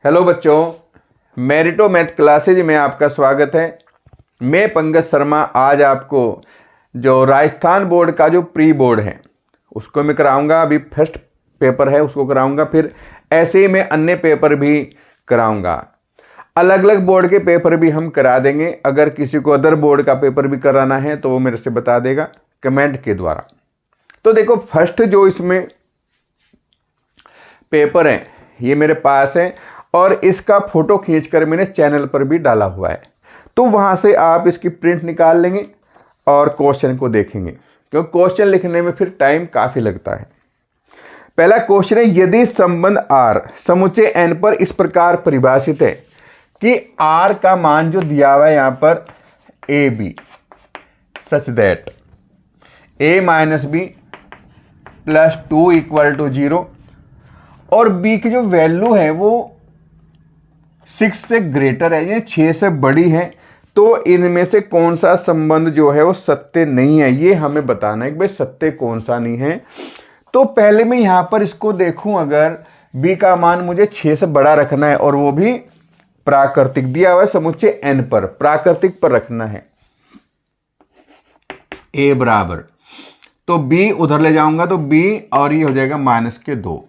Hello बच्चों, मेरिटो math classes में आपका स्वागत है। मैं पंकज शर्मा आज आपको जो राजस्थान बोर्ड का जो प्री बोर्ड है उसको मैं कराऊंगा। अभी फर्स्ट पेपर है उसको कराऊंगा, फिर ऐसे ही मैं अन्य पेपर भी कराऊंगा। अलग अलग बोर्ड के पेपर भी हम करा देंगे। अगर किसी को अदर बोर्ड का पेपर भी कराना है तो वो मेरे से बता देगा कमेंट के द्वारा। तो देखो, फर्स्ट जो इसमें पेपर है ये मेरे पास है और इसका फोटो खींचकर मैंने चैनल पर भी डाला हुआ है, तो वहां से आप इसकी प्रिंट निकाल लेंगे और क्वेश्चन को देखेंगे, क्योंकि क्वेश्चन लिखने में फिर टाइम काफी लगता है। पहला क्वेश्चन है, यदि संबंध आर समुच्चय एन पर इस प्रकार परिभाषित है कि आर का मान जो दिया हुआ है यहां पर A B such that A minus B plus 2 equal to 0 और बी की जो वैल्यू है वो 6 से ग्रेटर है, ये 6 से बड़ी है, तो इनमें से कौन सा संबंध जो है वो सत्य नहीं है, ये हमें बताना है कि भाई सत्य कौन सा नहीं है। तो पहले मैं यहां पर इसको देखूं, अगर b का मान मुझे 6 से बड़ा रखना है और वो भी प्राकृतिक दिया हुआ है समुच्चय n पर, प्राकृतिक पर रखना है a बराबर, तो b उधर ले जाऊंगा तो b और ये हो जाएगा -2।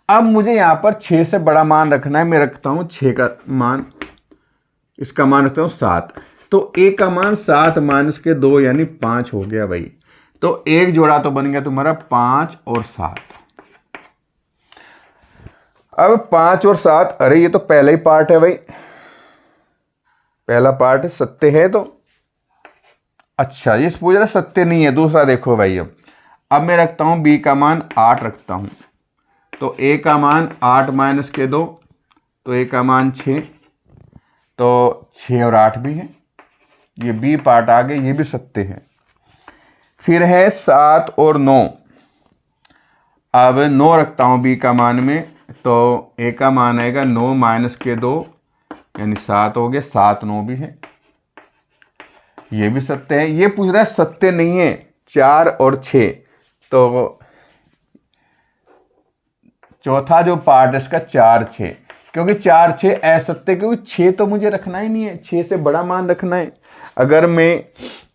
अब मुझे यहां पर 6 से बड़ा मान रखना है, मैं रखता हूं 6 का मान, इसका मान रखता हूं 7, तो a का मान 7 -2 यानी 5 हो गया भाई। तो एक जोड़ा तो बन गया तुम्हारा 5 और 7। अब 5 और 7, अरे ये तो पहला ही पार्ट है भाई, पहला पार्ट सत्य है। तो अच्छा, ये पूछ रहा सत्य नहीं है, दूसरा देखो भाई। अब मैं रखता हूं b का मान 8 रखता हूं, तो a का मान 8 -2, तो a का मान 6, तो 6 और 8 भी है, ये b पार्ट आ गए, ये भी सत्य है। फिर है 7 और 9, अब 9 रखता हूं b का मान में, तो a का मान आएगा 9 -2 यानी 7 हो गया, 7 9 भी है, ये भी सत्य है। ये पूछ रहा है सत्य नहीं है 4 और 6, तो चौथा जो पार्ट है इसका 4 6, क्योंकि 4 6 असत्य, क्योंकि 6 तो मुझे रखना ही नहीं है, 6 से बड़ा मान रखना है। अगर मैं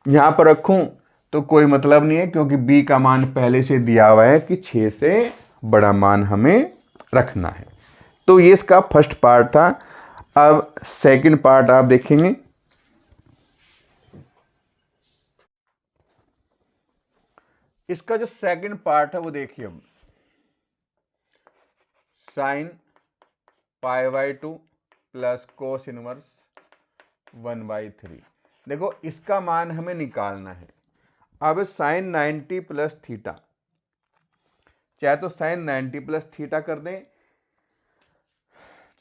यहां पर रखूं तो कोई मतलब नहीं है, क्योंकि b का मान पहले से दिया हुआ है कि 6 से बड़ा मान हमें रखना है। तो ये इसका फर्स्ट पार्ट था। अब सेकंड पार्ट आप देखेंगे। इसका जो सेकंड पार्ट है वो देखिए, अब साइन π/2 प्लस कोस इनवर्स 1/3। देखो, इसका मान हमें निकालना है। अब साइन 90 प्लस थीटा, चाहे तो साइन 90 प्लस थीटा कर दें,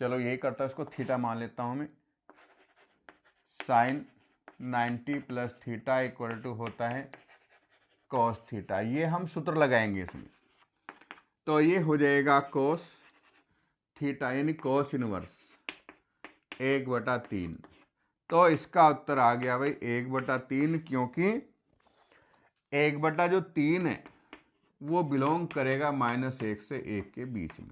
चलो यही करता हूं, इसको थीटा मान लेता हूं मैं। Sine 90 plus theta equal to होता है कॉस थीटा, ये हम सूत्र लगाएंगे इसमें, तो ये हो जाएगा कॉस थीटा यानी कॉस इनवर्स 1/3। तो इसका उत्तर आ गया भाई 1/3, क्योंकि 1/3 है वो बिलोंग करेगा -1 से 1 के बीच में।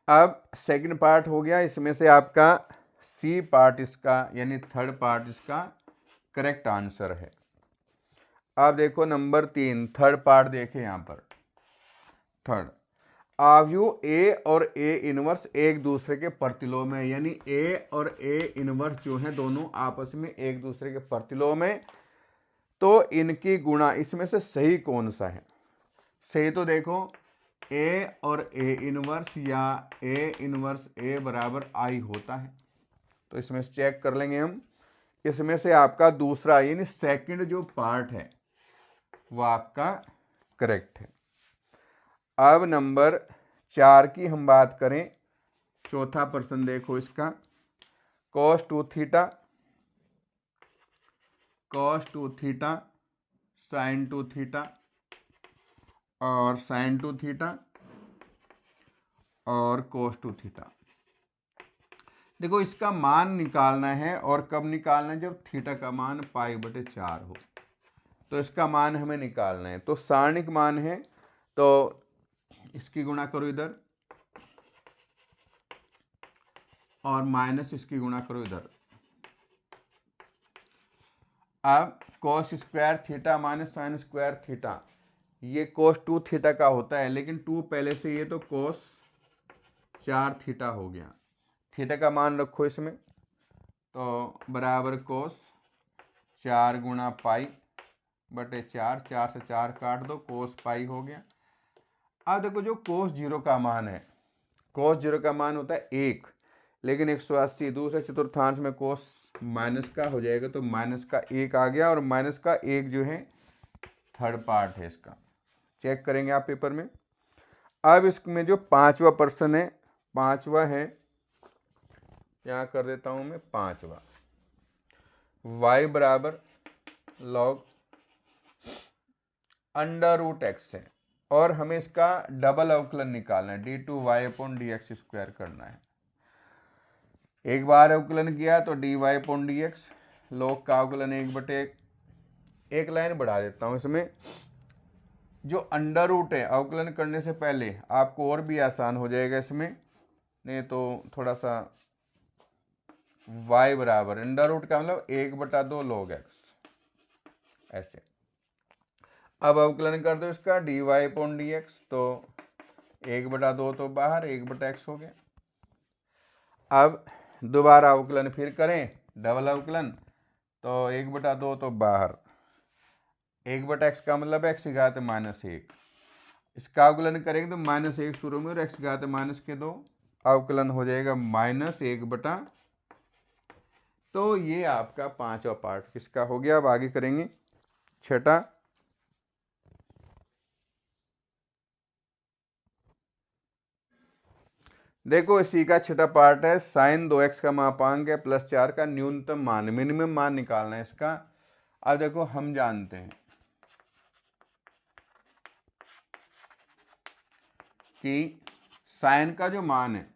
अब सेकंड पार्ट हो गया, इसमें से आपका सी पार्ट इसका यानी थर्ड पार्ट इसका करेक्ट आंसर है। अब देखो नंबर 3, थर्ड पार्ट देखें यहां पर। थर्ड, अवयव ए और ए इनवर्स एक दूसरे के प्रतिलोम है, यानी ए और ए इनवर्स जो है दोनों आपस में एक दूसरे के प्रतिलोम है, तो इनकी गुणा इसमें से सही कौन सा है? सही तो देखो ए और ए इनवर्स या ए इनवर्स ए बराबर आई होता है, तो इसमें से चेक कर लेंगे हम। इसमें से आपका दूसरा यानी सेकंड जो पार्ट है वो आपका करेक्ट है। अब नंबर 4 की हम बात करें, चौथा प्रश्न देखो इसका, cos 2 थीटा sin 2 थीटा और sin 2 थीटा और cos 2 थीटा। देखो, इसका मान निकालना है, और कब निकालना है? जब थीटा का मान π/4 हो, तो इसका मान हमें निकालना है। तो सारणिक मान है, तो इसकी गुणा करो इधर, और माइनस इसकी गुणा करो इधर। अब cos square theta minus sine square theta, ये cos 2 थीटा का होता है, लेकिन 2 पहले से, ये तो cos 4 थीटा हो गया। थीटा का मान रखो इसमें, तो बराबर cos 4 गुणा पाई बटे 4, 4 से 4 काट दो, cos पाई हो गया। अब देखो जो cos 0 का मान है, cos 0 का मान होता है 1, लेकिन 180 दूसरे चतुर्थांश में cos माइनस का हो जाएगा, तो माइनस का 1 आ गया, और माइनस का 1 जो है थर्ड पार्ट है इसका, चेक करेंगे आप पेपर में। अब इसमें जो 5वां पर्सन है, 5वां है, यहाँ कर देता हूँ मैं 5वां, y बराबर लॉग अंडर रूट एक्स है, और हमें इसका डबल अवकलन निकालना है, d2y/dx स्क्वायर करना है। एक बार अवकलन किया तो dy/dx, लॉग का अवकलन 1/1। एक लाइन बढ़ा देता हूँ इसमें, जो अंडर रूट है अवकलन करने से पहले आपको और भी आसान हो जाएगा इसमें, नहीं तो थोड़ा सा, y बराबर अंडर रूट का मतलब 1/2 log x, ऐसे। अब अवकलन कर दो इसका dy/dx, तो 1/2 तो बाहर, 1/x हो गया। अब दोबारा अवकलन फिर करें, डबल अवकलन, तो 1/2 तो बाहर, 1/x का मतलब x⁻−1। इसका अवकलन करेंगे तो -1 शुरू में और x⁻−2 अवकलन हो जाएगा -1/। तो ये आपका 5वां पार्ट किसका हो गया। अब आगे करेंगे 6ठा। देखो इसी का 6ठा पार्ट है, sin 2x का मापांक है +4 का न्यूनतम मान, मिनिमम मान निकालना है इसका। अब देखो हम जानते हैं कि sin का जो मान है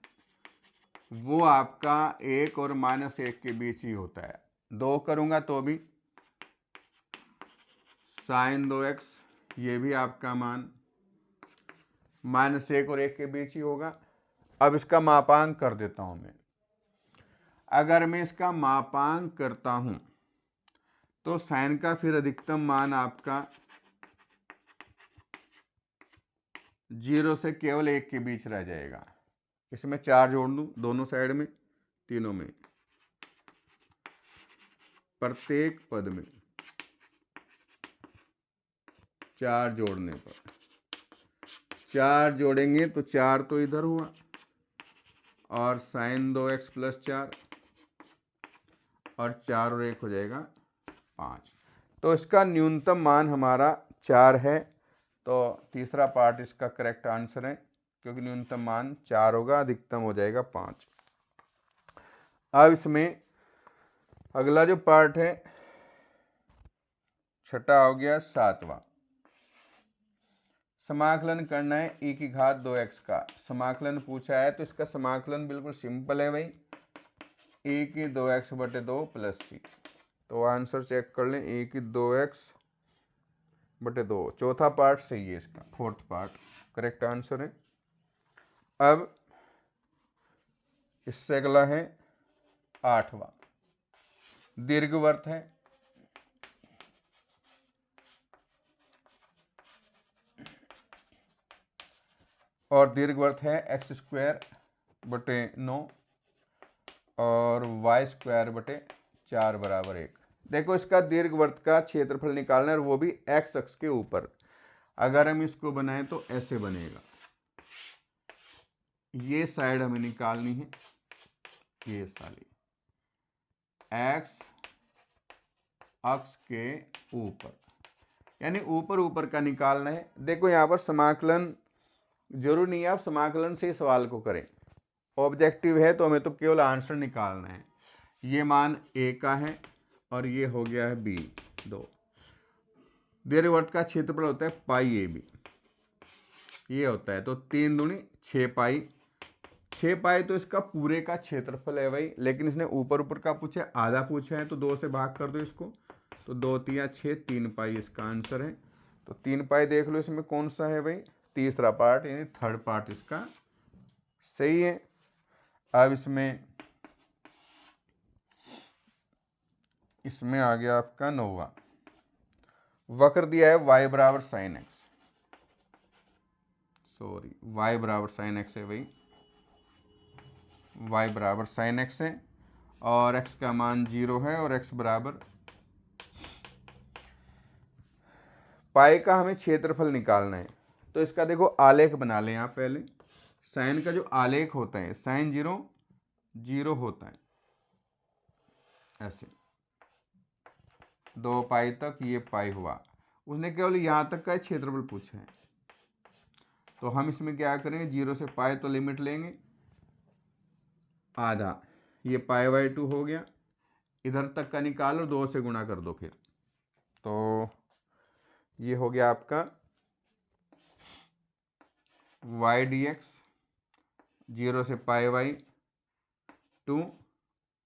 वो आपका 1 और -1 के बीच ही होता है। 2 करूंगा तो भी sin 2x, ये भी आपका मान -1 और 1 के बीच ही होगा। अब इसका मापांक कर देता हूं मैं। अगर मैं इसका मापांक करता हूं तो साइन का फिर अधिकतम मान आपका 0 से केवल 1 के बीच रह जाएगा। इसमें 4 जोड़ दूं दोनों साइड में, तीनों में, प्रत्येक पद में 4 जोड़ने पर, 4 जोड़ेंगे तो 4 तो इधर हुआ, और sin 2x +4, और 4 और 1 हो जाएगा 5। तो इसका न्यूनतम मान हमारा 4 है, तो तीसरा पार्ट इसका करेक्ट आंसर है, क्योंकि न्यूनतम मान 4 होगा, अधिकतम हो जाएगा 5। अब इसमें अगला जो पार्ट है 6ठा हो गया 7वां। समाकलन करना है e⁻2x का, समाकलन पूछा है, तो इसका समाकलन बिल्कुल सिंपल है भाई, e⁻2x/2 + c। तो आंसर चेक कर लें, e⁻2x/2, चौथा पार्ट सही है इसका, फोर्थ पार्ट करेक्ट आंसर है। अब इससे अगला है 8वां, दीर्घवृत्त है, और दीर्घवृत्त है x²/9 और y²/4 = 1। देखो इसका दीर्घवृत्त का क्षेत्रफल निकालना है, और वो भी x अक्ष के ऊपर। अगर हम इसको बनाएं तो ऐसे बनेगा, ये साइड हमें निकालनी है, ये साली x अक्ष के ऊपर, यानी ऊपर ऊपर का निकालना है। देखो यहाँ पर समाकलन जरूर नहीं है आप समाकलन से सवाल को करें, ऑब्जेक्टिव है तो हमें तो केवल आंसर निकालना है। ये मान a का है और ये हो गया है b, 2। दीर्घवृत्त का क्षेत्रफल होता है π/ab, ये होता है, तो 3 दूनी 6 पाई, 6 पाई तो इसका पूरे का क्षेत्रफल है भाई, लेकिन इसने ऊपर ऊपर का पूछा, आधा पूछा है, तो 2 से भाग कर दो इसको, तो 2 × 6 3 पाई इसका आंसर है। तो 3 पाई देख लो इसमें कौन सा है भाई, तीसरा पार्ट, यानी थर्ड पार्ट इसका सही है। अब इसमें इसमें आ गया आपका 9वां। वक्र दिया है y बराबर साइन एक्स, सॉरी y बराबर साइन एक्स है भाई, y बराबर साइन एक्स है और x का मान 0 है और x बराबर पाई का हमें क्षेत्रफल निकालना है। तो इसका देखो आलेख बना लें आप पहले। साइन का जो आलेख होता है साइन 0 0 होता है ऐसे 2 पाई तक, ये पाई हुआ। उसने केवल यहाँ तक का क्षेत्रफल पूछा है, तो हम इसमें क्या करेंगे 0 से पाई तो लिमिट लेंगे आधा, ये पाई बाई 2 हो गया। इधर तक का निकालो 2 से गुणा कर दो फिर, तो ये हो गया आपका y dx 0 से पाई बाई 2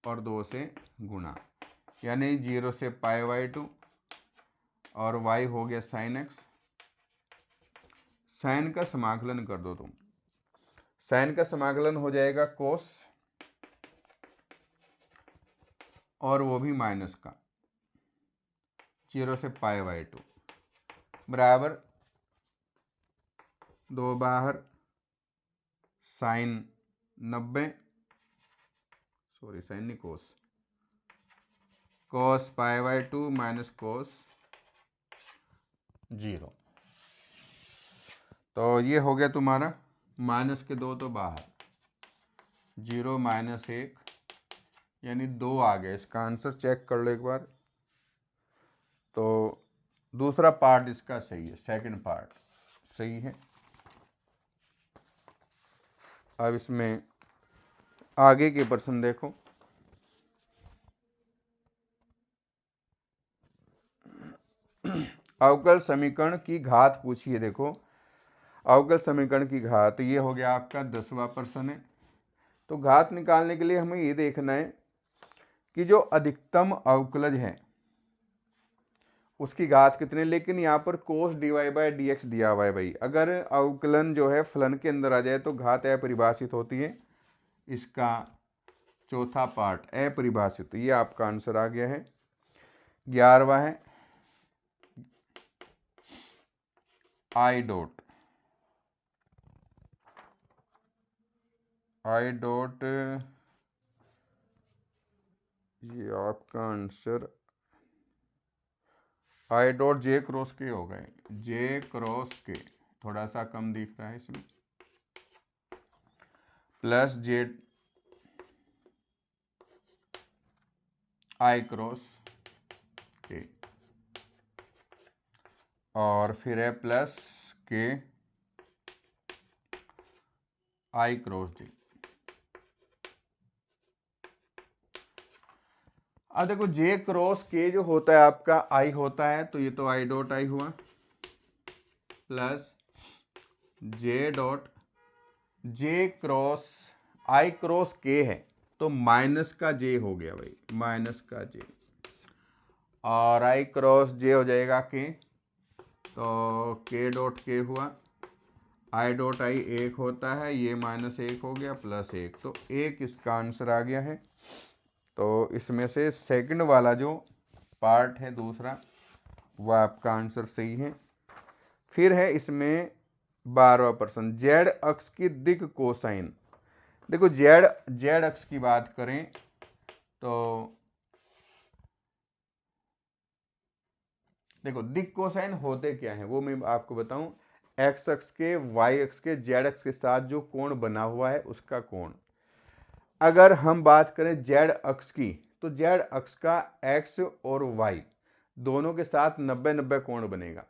और 2 से गुणा, यानी 0 से पाई बाई 2 और y हो गया साइन एक्स। साइन का समाकलन कर दो तुम, साइन का समाकलन हो जाएगा कोस और वो भी माइनस का 0 से पाई बाई 2 बराबर 2 बाहर साइन 90, सॉरी साइन नहीं कोस पाई बाई 2 माइनस कोस 0। तो ये हो गया तुम्हारा, माइनस के 2 तो बाहर, 0 माइनस 1 यानी 2 आ गया। इसका आंसर चेक कर लो एक बार। तो दूसरा पार्ट इसका सही है, सेकंड पार्ट सही है। अब इसमें आगे के प्रश्न देखो। अवकल समीकरण की घात पूछी है। देखो अवकल समीकरण की घात, ये हो गया आपका 10वां प्रश्न है। तो घात निकालने के लिए हमें ये देखना है कि जो अधिकतम अवकलज है उसकी घात कितने, लेकिन यहाँ पर cos d y by d x दिया हुआ है भाई। अगर अवकलन जो है फलन के अंदर आ जाए तो घात अपरिभाषित होती है। इसका चौथा पार्ट अपरिभाषित, ये आपका आंसर आ गया है। 11वां है आई डॉट, आई डॉट ये आपका answer I dot J cross के हो गए, जे क्रॉस के थोड़ा सा कम दिख रहा है इसमें, प्लस जे आई क्रॉस के और फिर है प्लस के आई क्रॉस जे। अब देखो जे क्रॉस के जो होता है आपका आई होता है, तो ये तो आई डॉट आई हुआ, plus J dot J cross I cross K है तो माइनस का जे हो गया भाई, माइनस का जे, और आई क्रॉस जे हो जाएगा के, तो के डॉट के हुआ, आई डॉट आई 1 होता है, ये -1 हो गया प्लस 1, तो 1 इसका आंसर आ गया है। तो इसमें से सेकंड वाला जो पार्ट है दूसरा, वह आपका आंसर सही है। फिर है इसमें 12वां प्रश्न, जेड अक्ष की दिक् कोसाइन। देखो जेड अक्ष की बात करें तो देखो दिक् कोसाइन होते क्या है वो मैं आपको बताऊं। एक्स अक्ष के, वाई अक्ष के, जेड अक्ष के साथ जो कोण बना हुआ है उसका कोण। अगर हम बात करें जेड अक्ष की, तो जेड अक्ष का एक्स और वाई दोनों के साथ 90-90 कोण बनेगा।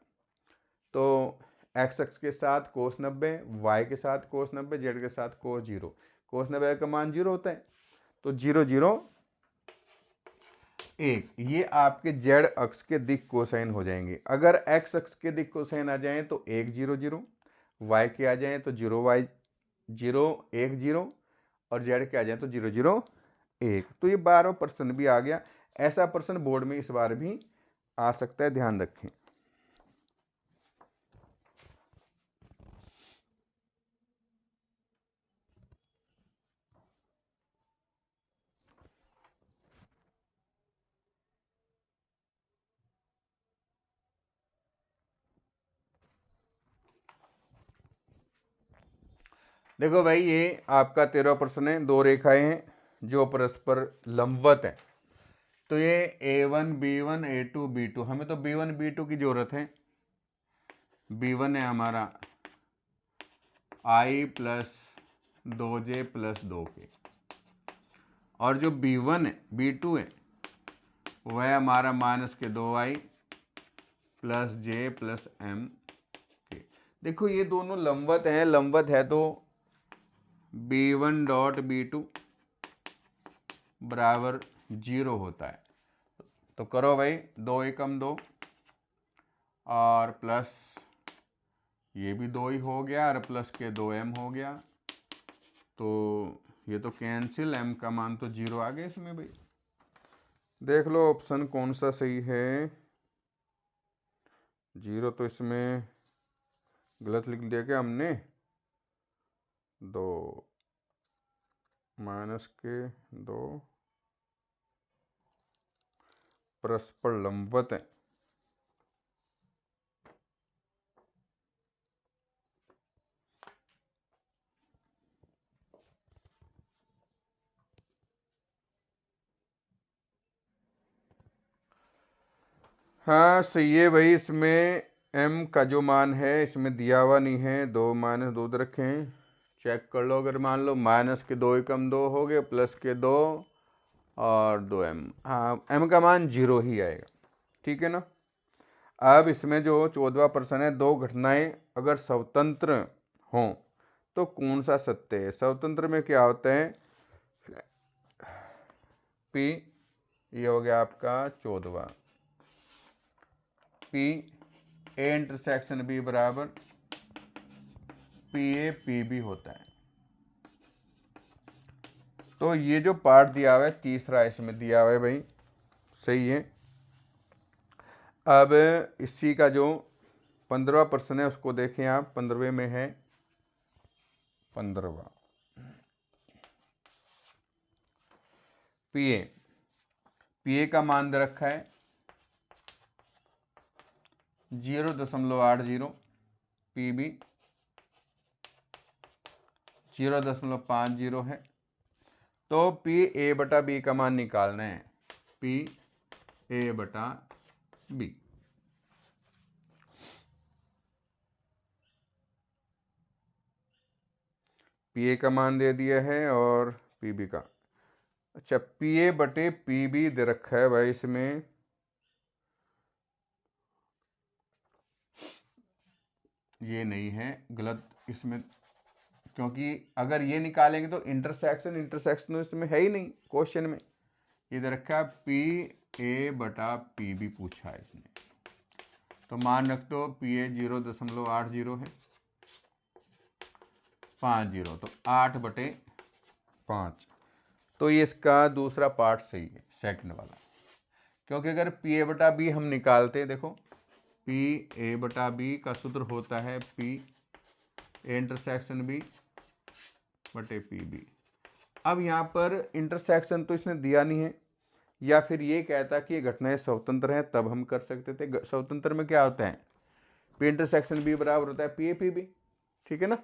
तो एक्स अक्ष के साथ कोस 90, वाई के साथ कोस 90, जेड के साथ कोस 0। कोस 90 का मान 0 होता है, तो 0 0 1, ये आपके जेड अक्ष के दिक् कोसाइन हो जाएंगे। अगर एक्स अक्ष के दिक् कोसाइन आ जाएं तो 1 0 0, वाई के आ जाएं तो 0 y 0 1 0, और जेड के आ जाए तो 0 0 1। तो ये 12वां प्रश्न भी आ गया। ऐसा प्रश्न बोर्ड में इस बार भी आ सकता है, ध्यान रखें। देखो भाई, ये आपका 13 प्रश्न है। दो रेखाएं हैं जो परस्पर लंबवत है। तो ये A1 B1 A2 B2, हमें तो B1 B2 की जरूरत है। B1 है हमारा I plus 2J plus 2K, और जो B1 है B2 है वह हमारा -2I plus J plus M। देखो ये दोनों लंबवत हैं, लंबवत है तो B1 डॉट B2 बराबर 0 होता है। तो करो भाई, 2 एकम 2 और प्लस ये भी 2 ही हो गया और प्लस के 2M हो गया। तो ये तो कैंसिल, M का मान तो 0 आ गया इसमें भाई। देख लो ऑप्शन कौन सा सही है। 0 तो इसमें गलत लिख दिया क्या हमने। 2 -2 परस्पर लंबवत है। हाँ सही है भाई। इसमें M का जो मान है इसमें दिया हुआ नहीं है। 2 -2 रखें, चेक कर लो। अगर मान लो -2 एकम 2 हो गए, प्लस के 2 और 2M, हाँ M का मान 0 ही आएगा। ठीक है ना। अब इसमें जो 14वां प्रश्न है, दो घटनाएं अगर स्वतंत्र हों तो कौन सा सत्य है। स्वतंत्र में क्या होता है, P, ये हो गया आपका 14वां, P A इंटरसेक्शन B बराबर PA PB होता है। तो ये जो पार्ट दिया हुआ है तीसरा इसमें दिया हुआ है भाई, सही है। अब इसी का जो 15वां प्रश्न है उसको देखें आप। 15वें में है 15वां, PA का मान दे रखा है 0.80, PB 0.50 है। तो PA/B का मान निकालना है, PA/B। PA का मान दे दिया है और PB का। अच्छा, PA/PB दे रखा है भाई इसमें। ये नहीं है, गलत इसमें, क्योंकि अगर ये निकालेंगे तो इंटरसेक्शन इसमें है ही नहीं क्वेश्चन में। ये दे रखा है PA/PB पूछा है इसने। तो मान रख दो PA 0.80 है, 50, तो 8/5। तो ये इसका दूसरा पार्ट सही है, सेकंड वाला। क्योंकि अगर PA/B हम निकालते हैं, देखो PA/B का सूत्र होता है P A इंटरसेक्शन B/PB। अब यहाँ पर इंटरसेक्शन तो इसने दिया नहीं है, या फिर ये कहता कि ये घटनाएं स्वतंत्र हैं तब हम कर सकते थे। स्वतंत्र में क्या होता है, P इंटरसेक्शन B बराबर होता है PA PB। ठीक है ना,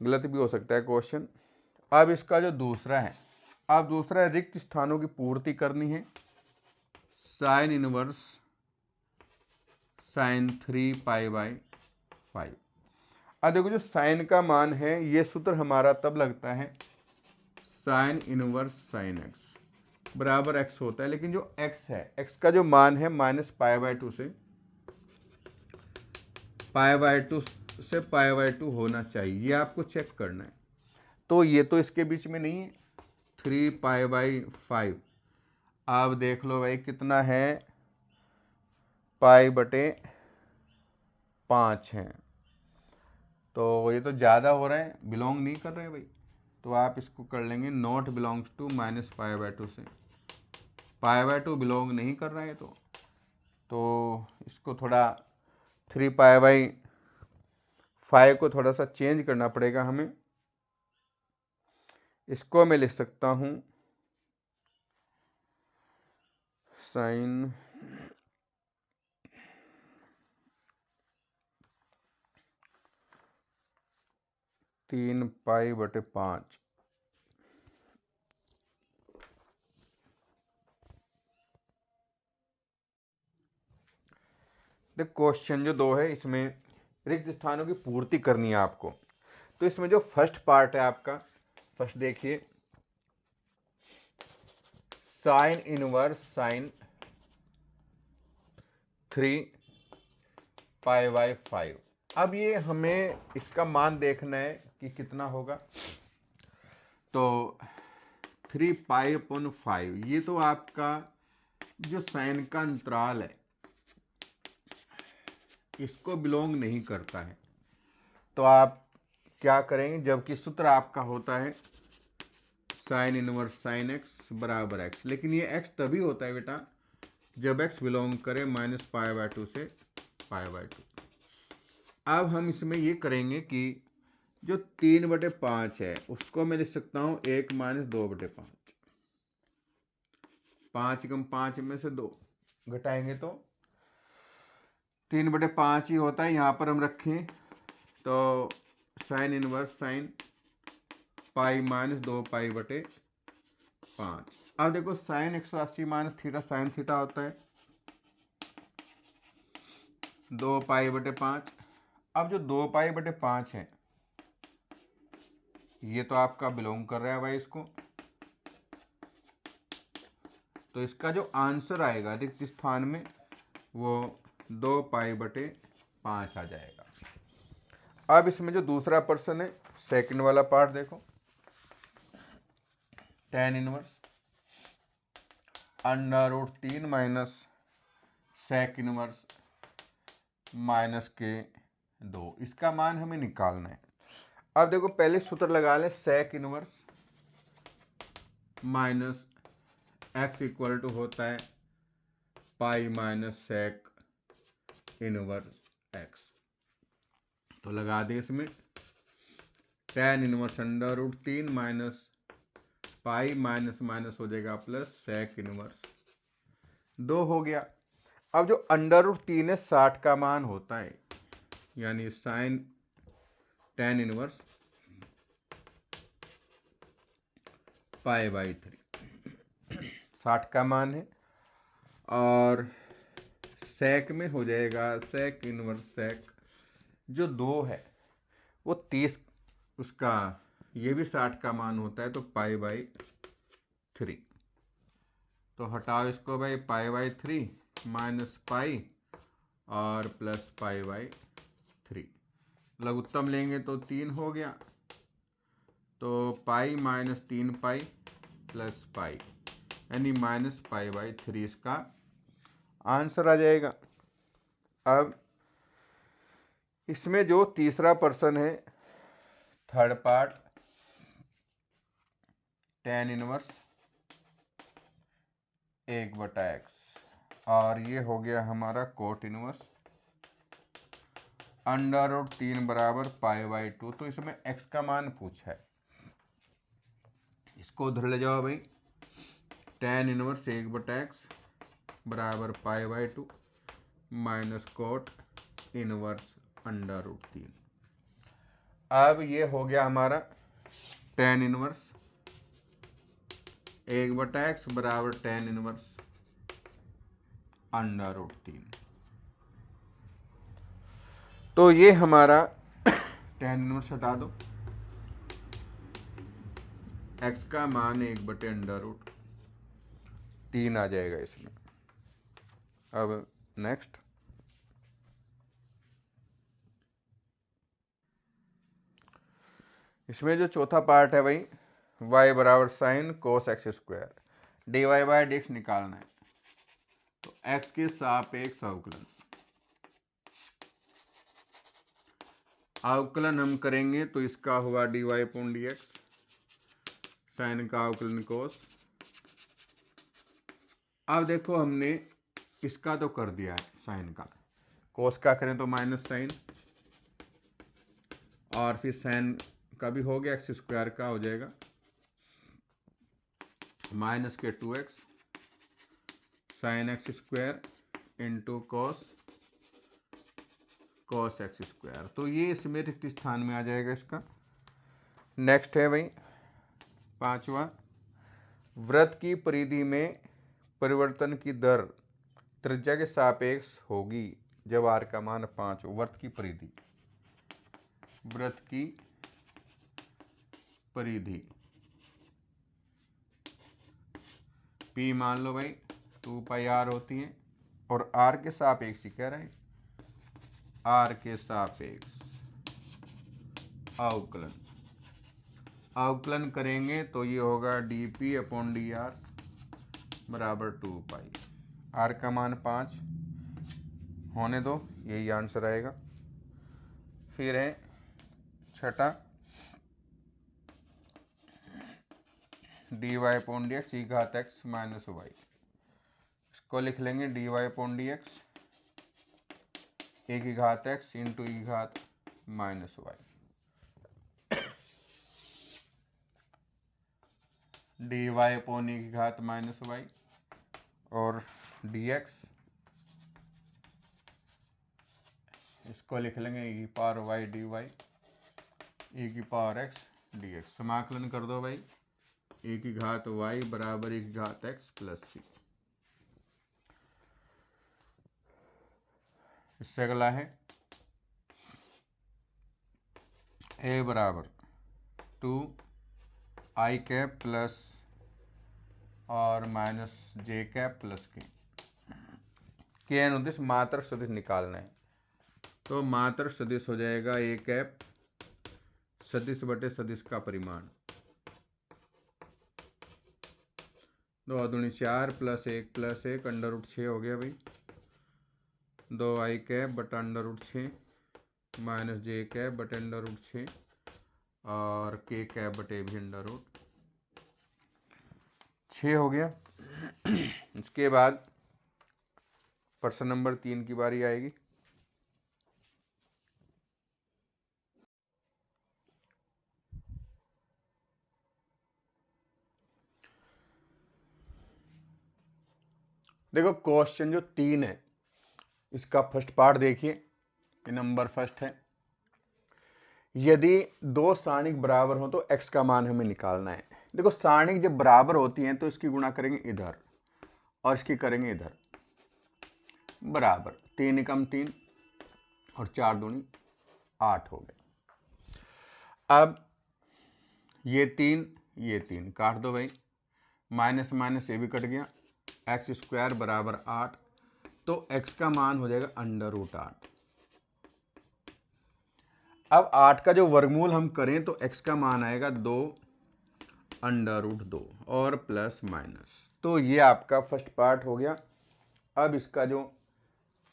गलत भी हो सकता है क्वेश्चन। अब इसका जो दूसरा है, अब दूसरा रिक्त स्थानों की पूर्ति करनी है। Sine inverse sin 3π/5। अब देखो जो साइन का मान है ये सूत्र हमारा तब लगता है साइन इनवर्स sin x बराबर x होता है। लेकिन जो x है, x का जो मान है -π/2 से π/2 होना चाहिए, ये आपको चेक करना है। तो ये तो इसके बीच में नहीं है, 3π/5। आप देख लो भाई कितना है, π/5 है। तो ये तो ज़्यादा हो रहा है, बिलोंग नहीं कर रहे भाई। तो आप इसको कर लेंगे नॉट बिलोंग्स टू -π/2 से। π/2 बिलोंग नहीं कर रहा है तो इसको थोड़ा 3π/5 को थोड़ा सा चेंज करना पड़ेगा हमें। इसको मैं लिख सकता हूँ साइन 3π/5। देख क्वेश्चन जो 2 है इसमें रिक्त स्थानों की पूर्ति करनी है आपको। तो इसमें जो फर्स्ट पार्ट है आपका, फर्स्ट देखिए, साइन इनवर्स साइन 3π/5। अब ये हमें इसका मान देखना है कि कितना होगा। तो 3π/5 ये तो आपका जो साइन का अंतराल है इसको बिलोंग नहीं करता है। तो आप क्या करेंगे, जबकि सूत्र आपका होता है साइन इनवर्स साइन एक्स बराबर एक्स, लेकिन ये एक्स तभी होता है बेटा जब एक्स बिलोंग करे -π/2 से π/2। अब हम इसमें ये करेंगे कि जो 3/5 है उसको मैं लिख सकता हूँ 1 - 2/5। 5 कम 5 में से 2 घटाएंगे तो 3/5 ही होता है। यहाँ पर हम रखें तो साइन इनवर्स साइन पाई -2π/5। अब देखो sine 180 minus theta sine theta होता है 2π/5। अब जो 2π/5 है ये तो आपका बिलोंग कर रहा है भाई इसको, तो इसका जो आंसर आएगा रिक्त स्थान में वो 2π/5 आ जाएगा। अब इसमें जो दूसरा प्रश्न है सेकंड वाला पार्ट देखो, tan inverse √3 minus sec inverse -k2, इसका मान हमें निकालना है। अब देखो पहले सूत्र लगा लें, sec inverse minus x equal to होता है pi minus sec inverse x। तो लगा दें इसमें tan inverse √3 minus pi minus minus हो जाएगा प्लस sec इनवर्स 2 हो गया। अब जो √3 है 60 का मान होता है, यानी साइन tan इनवर्स π/3 60 का मान है, और sec में हो जाएगा sec इनवर्स sec जो 2 है वो 30, उसका ये भी 60 का मान होता है तो π/3। तो हटाओ इसको भाई, π/3 माइनस पाई और प्लस π/3, लघुत्तम लेंगे तो 3 हो गया, तो पाई माइनस 3π प्लस पाई यानी -π/3 इसका आंसर आ जाएगा। अब इसमें जो तीसरा प्रश्न है third part, tan inverse 1/x, और ये हो गया हमारा कोट इनवर्स √3 बराबर π/2। तो इसमें x का मान पूछा है, इसको उधर ले जाओ भाई, tan इनवर्स 1/x बराबर π/2 माइनस कोट इनवर्स √3। अब ये हो गया हमारा tan इनवर्स 1/x बराबर tan इनवर्स √3। तो ये हमारा tan इनवर्स हटा दो, x का मान 1/√3 आ जाएगा इसमें। अब नेक्स्ट, इसमें जो चौथा पार्ट है भाई, y बराबर साइन कोस x², dy/dx निकालना है। तो x के सापेक्ष अवकलन, अवकलन हम करेंगे तो इसका हुआ dy/dx, साइन का अवकलन कोस। अब देखो हमने इसका तो कर दिया है साइन का, कोस का करें तो माइनस साइन, और फिर साइन का भी हो गया, x² का हो जाएगा -2x sign x² into cos x²। तो ये इसमें रिक्त स्थान में आ जाएगा इसका, नेक्स्ट है भाई 5वां, वृत्त की परिधि में परिवर्तन की दर त्रिज्या के सापेक्ष होगी जब r का मान 5 हो। वृत्त की परिधि, वृत्त की परिधि p मान लो भाई 2 पाई r होती है, और r के सापेक्ष ही कह रहे हैं, r के सापेक्ष अवकलन, अवकलन करेंगे तो ये होगा dp/dr बराबर 2 पाई। r का मान 5 होने दो, यही आंसर आएगा। फिर है छठा, dy/dx e घात x माइनस वाई, इसको लिख लेंगे dy/dx e की घात x इंटू e घात माइनस वाई, dy/e की घात माइनस वाई, और dx इसको लिख लेंगे e की पावर y dy e की पावर x dx। समाकलन कर दो भाई, e की घात y बराबर e की घात x प्लस c। इससे अगला है a बराबर 2 i कैप प्लस और माइनस जे कैप प्लस के एन उद्देश्य मात्रक सदिश निकालना है, तो मात्रक सदिश हो जाएगा ए कैप सदिश बटे सदिश का परिमाण, 2 दूनी 4 प्लस 1 प्लस 1 अंडर रूट 6 हो गया भाई, 2 आई कैप बटा अंडर रूट 6 माइनस जे कैप बटे अंडर रूट 6 और के कैप बटे भी अंडर रूट 6 हो गया। इसके बाद प्रश्न नंबर 3 की बारी आएगी। देखो क्वेश्चन जो 3 है इसका फर्स्ट पार्ट देखिए, ये नंबर फर्स्ट है। यदि दो सारणिक बराबर हो तो x का मान हमें निकालना है। देखो सारणिक जब बराबर होती हैं तो इसकी गुणा करेंगे इधर और इसकी करेंगे इधर, बराबर 3 एकम 3 और 4 दूनी 8 हो गए। अब ये 3 काट दो भाई, माइनस माइनस ये भी कट गया, एक्स स्क्वायर बराबर 8, तो x का मान हो जाएगा अंडर रूट 8। अब 8 का जो वर्गमूल हम करें तो x का मान आएगा 2 अंडर रूट 2 और प्लस माइनस, तो ये आपका फर्स्ट पार्ट हो गया। अब इसका जो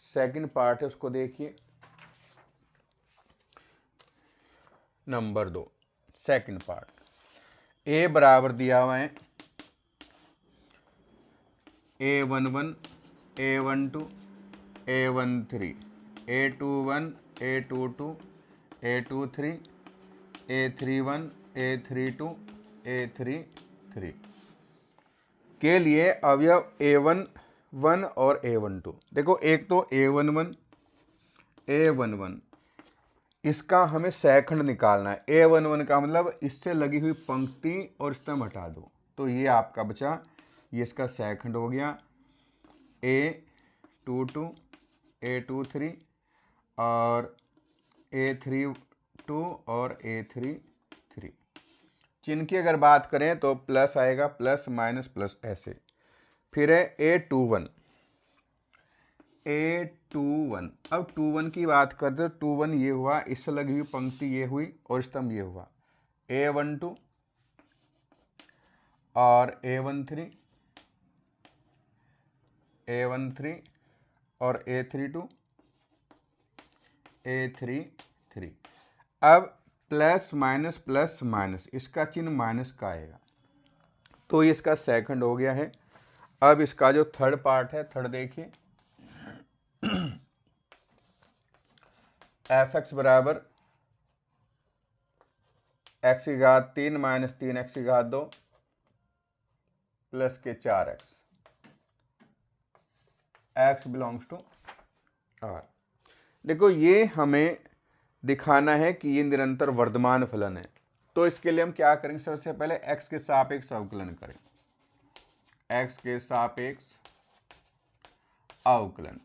सेकंड पार्ट है उसको देखिए, नंबर 2 सेकंड पार्ट, a बराबर दिया हुआ है a11 a12 a13 a21 a22 a23 a31 a32 a33 के लिए अवयव a11 और a12। देखो एक तो a11 इसका हमें सेकंड निकालना है। a11 का मतलब इससे लगी हुई पंक्ति और स्तंभ हटा दो, तो ये आपका बचा, ये इसका सेकंड हो गया a22 a23 और a32 और a33। चिन्ह की अगर बात करें तो प्लस आएगा, प्लस माइनस प्लस ऐसे। फिर है a21 अब 21 की बात करते तो 21 ये हुआ, इससे लगी हुई पंक्ति ये हुई और स्तंभ ये हुआ, a12 और a13 और a33 अब प्लस माइनस इसका चिन्ह माइनस का आएगा, तो ये इसका सेकंड हो गया है। अब इसका जो थर्ड पार्ट है, थर्ड देखिए, fx बराबर x की घात 3 माइनस 3x की घात 2 प्लस के 4x, x belongs to r। देखो ये हमें दिखाना है कि ये निरंतर वर्धमान फलन है, तो इसके लिए हम क्या करेंगे, सबसे पहले x के सापेक्ष अवकलन करें, x के सापेक्ष अवकलन।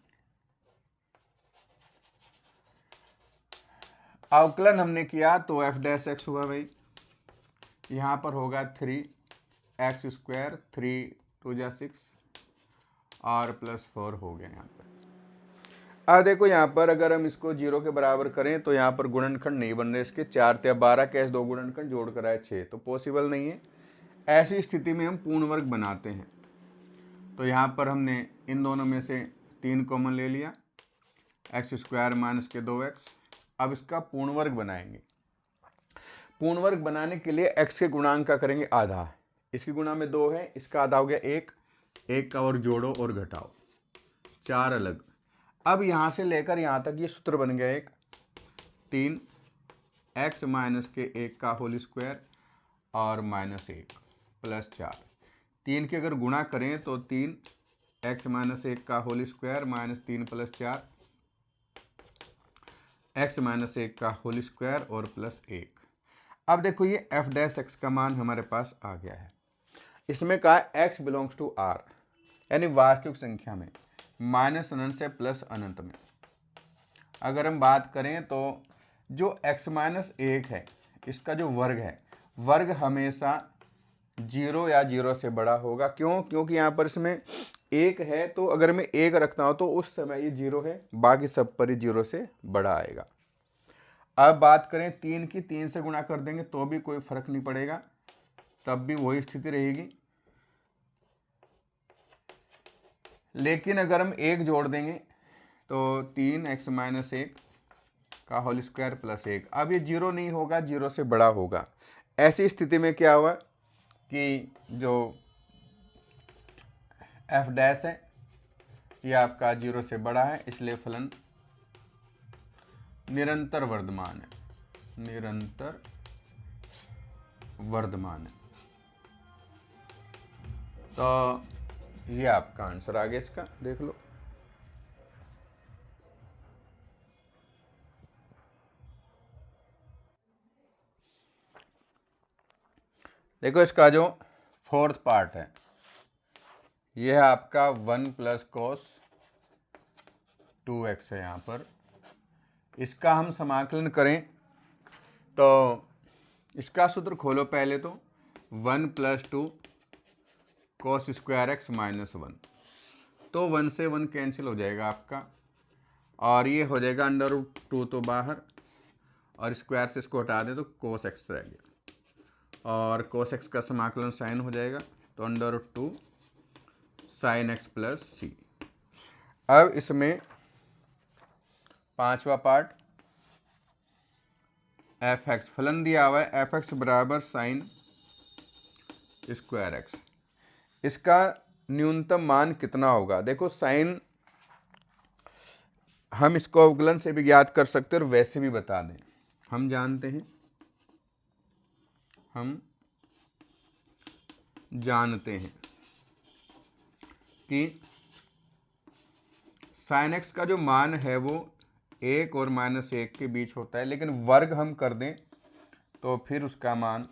अवकलन हमने किया तो f डैश x हुआ भाई, यहाँ पर होगा 3x स्क्वायर, 3 2 जा 6 और +4 हो गया यहाँ पर। अब देखो यहाँ पर अगर हम इसको 0 के बराबर करें तो यहाँ पर गुणनखंड नहीं बन रहे इसके, 4 × 12 कैसे 2 गुणनखंड जोड़ कर आए 6, तो पॉसिबल नहीं है। ऐसी स्थिति में हम पूर्ण वर्ग बनाते हैं, तो यहाँ पर हमने इन दोनों में से 3 कॉमन ले लिया, x स्क्वायर माइनस के 2x। अब इसका पूर्ण वर्ग बनाएंगे। पूर्ण वर्ग बनाने के लिए x के गुणांक का करेंगे आधा, इसकी गुणा में 2 है, इसका आधा हो गया 1, 1 का और जोड़ो और घटाओ, 4 अलग। अब यहाँ से लेकर यहाँ तक ये सूत्र बन गया एक, 3x माइनस के 1 का होल स्क्वायर और -1 +4। 3 के अगर गुणा करें तो 3x माइनस 1 का होल स्क्वायर -3 +4, x माइनस 1 का होल स्क्वायर और +1। अब देखो ये f डैश x का मान हमारे पास आ गया है। इसमें कहा x बिलोंग्स टू r, यानी वास्तविक संख्या में, माइनस अनंत से प्लस अनंत में। अगर हम बात करें तो जो x माइनस 1 है इसका जो वर्ग है, वर्ग हमेशा 0 या 0 से बड़ा होगा। क्यों? क्योंकि यहाँ पर इसमें 1 है, तो अगर मैं 1 रखता हूँ तो उस समय ये 0 है, बाकी सब पर ही 0 से बड़ा आएगा। अब बात करें 3 की, 3 से गुणा कर देंगे तो भी कोई फर्क नहीं पड़ेगा, तब भी वही स्थिति रहेगी। लेकिन अगर हम 1 जोड़ देंगे तो 3x माइनस 1 का होल स्क्वायर +1, अब ये 0 नहीं होगा, 0 से बड़ा होगा। ऐसी स्थिति में क्या हुआ कि जो f डैश है ये आपका 0 से बड़ा है, इसलिए फलन निरंतर वर्धमान है, निरंतर वर्धमान है। तो ये आपका आंसर आ गया इसका, देख लो। देखो इसका जो 4th पार्ट है ये है आपका 1 + cos 2x है। यहाँ पर इसका हम समाकलन करें तो इसका सूत्र खोलो पहले, तो 1 + 2 cos स्क्वायर x -1, तो 1 से 1 कैंसिल हो जाएगा आपका, और ये हो जाएगा √2 तो बाहर, और स्क्वायर से इसको हटा दें तो cos x रह गया, और cos x का समाकलन साइन हो जाएगा, तो √2 sin x + c। अब इसमें 5वां पार्ट f(x) फलन दिया हुआ है, f(x) बराबर sin स्क्वायर x। इसका न्यूनतम मान कितना होगा? देखो साइन हम इसको अवकलन से भी ज्ञात कर सकते हैं और वैसे भी बता दें। हम जानते हैं कि साइन x का जो मान है वो 1 और -1 के बीच होता है, लेकिन वर्ग हम कर दें तो फिर उसका मान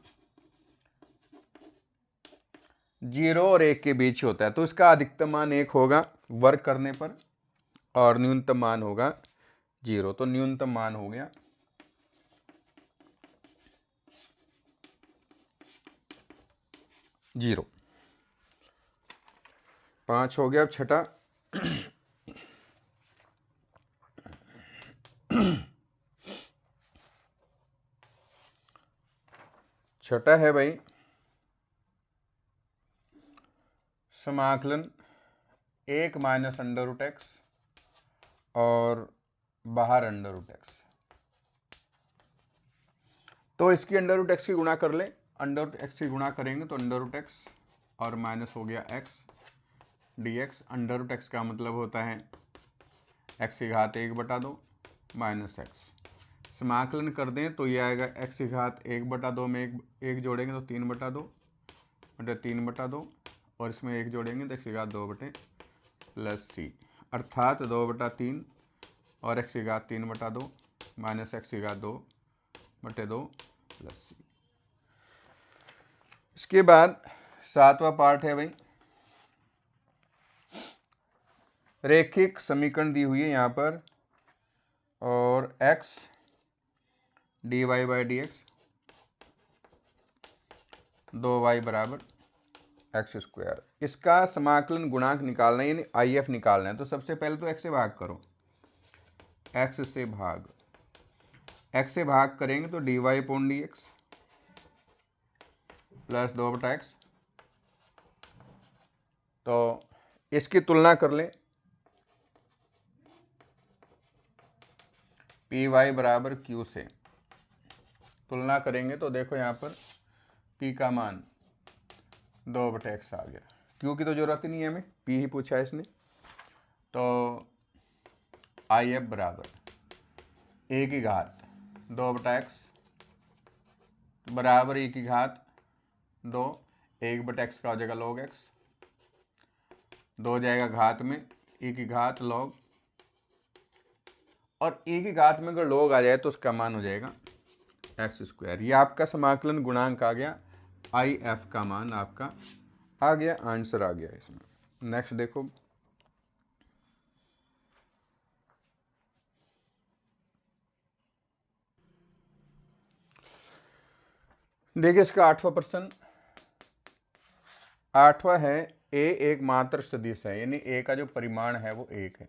0 और 1 के बीच होता है, तो इसका अधिकतम मान 1 होगा वर्ग करने पर, और न्यूनतम मान होगा 0, तो न्यूनतम मान हो गया 0। 5 हो गया। अब छठा, छठा है भाई समाकलन 1 - √x और बाहर √x, तो इसकी √x की गुणा कर लें, √x की गुणा करेंगे तो √x और माइनस हो गया x dx। √x का मतलब होता है x की घात 1/2 - x। समाकलन कर दें तो ये आएगा x की घात 1/2 में एक जोड़ेंगे तो 3/2 बटे 3/2, और इसमें 1 जोड़ेंगे तो x की घात 2 बटे +c, अर्थात 2/3 और x की घात 3/2 - x की घात 2/2 +c। इसके बाद 7वां पार्ट है भाई, रैखिक समीकरण दी हुई है यहाँ पर, और x dy/dx 2y बराबर x²। इसका समाकलन गुणांक निकालना है, यानी IF निकालना है। तो सबसे पहले तो x से भाग करो, x से भाग करेंगे तो dy/dx प्लस 2/x। तो इसकी तुलना कर लें, py बराबर q से तुलना करेंगे तो देखो यहाँ पर p का मान 2/x आ गया। q की तो जरूरत ही नहीं है हमें, p ही पूछा है इसने। तो IF बराबर a की घात 2/x बराबर e की घात 2, 1/x का हो जाएगा log x, 2 जाएगा घात में e की घात log, और e की घात में अगर log आ जाए तो उसका मान हो जाएगा x²। ये आपका समाकलन गुणांक आ गया, IF का मान आपका आ गया, आंसर आ गया इसमें। नेक्स्ट देखो, देखिए इसका 8वां प्रश्न। 8वां है a एक मात्र सदिश है, यानी a का जो परिमाण है वो 1 है,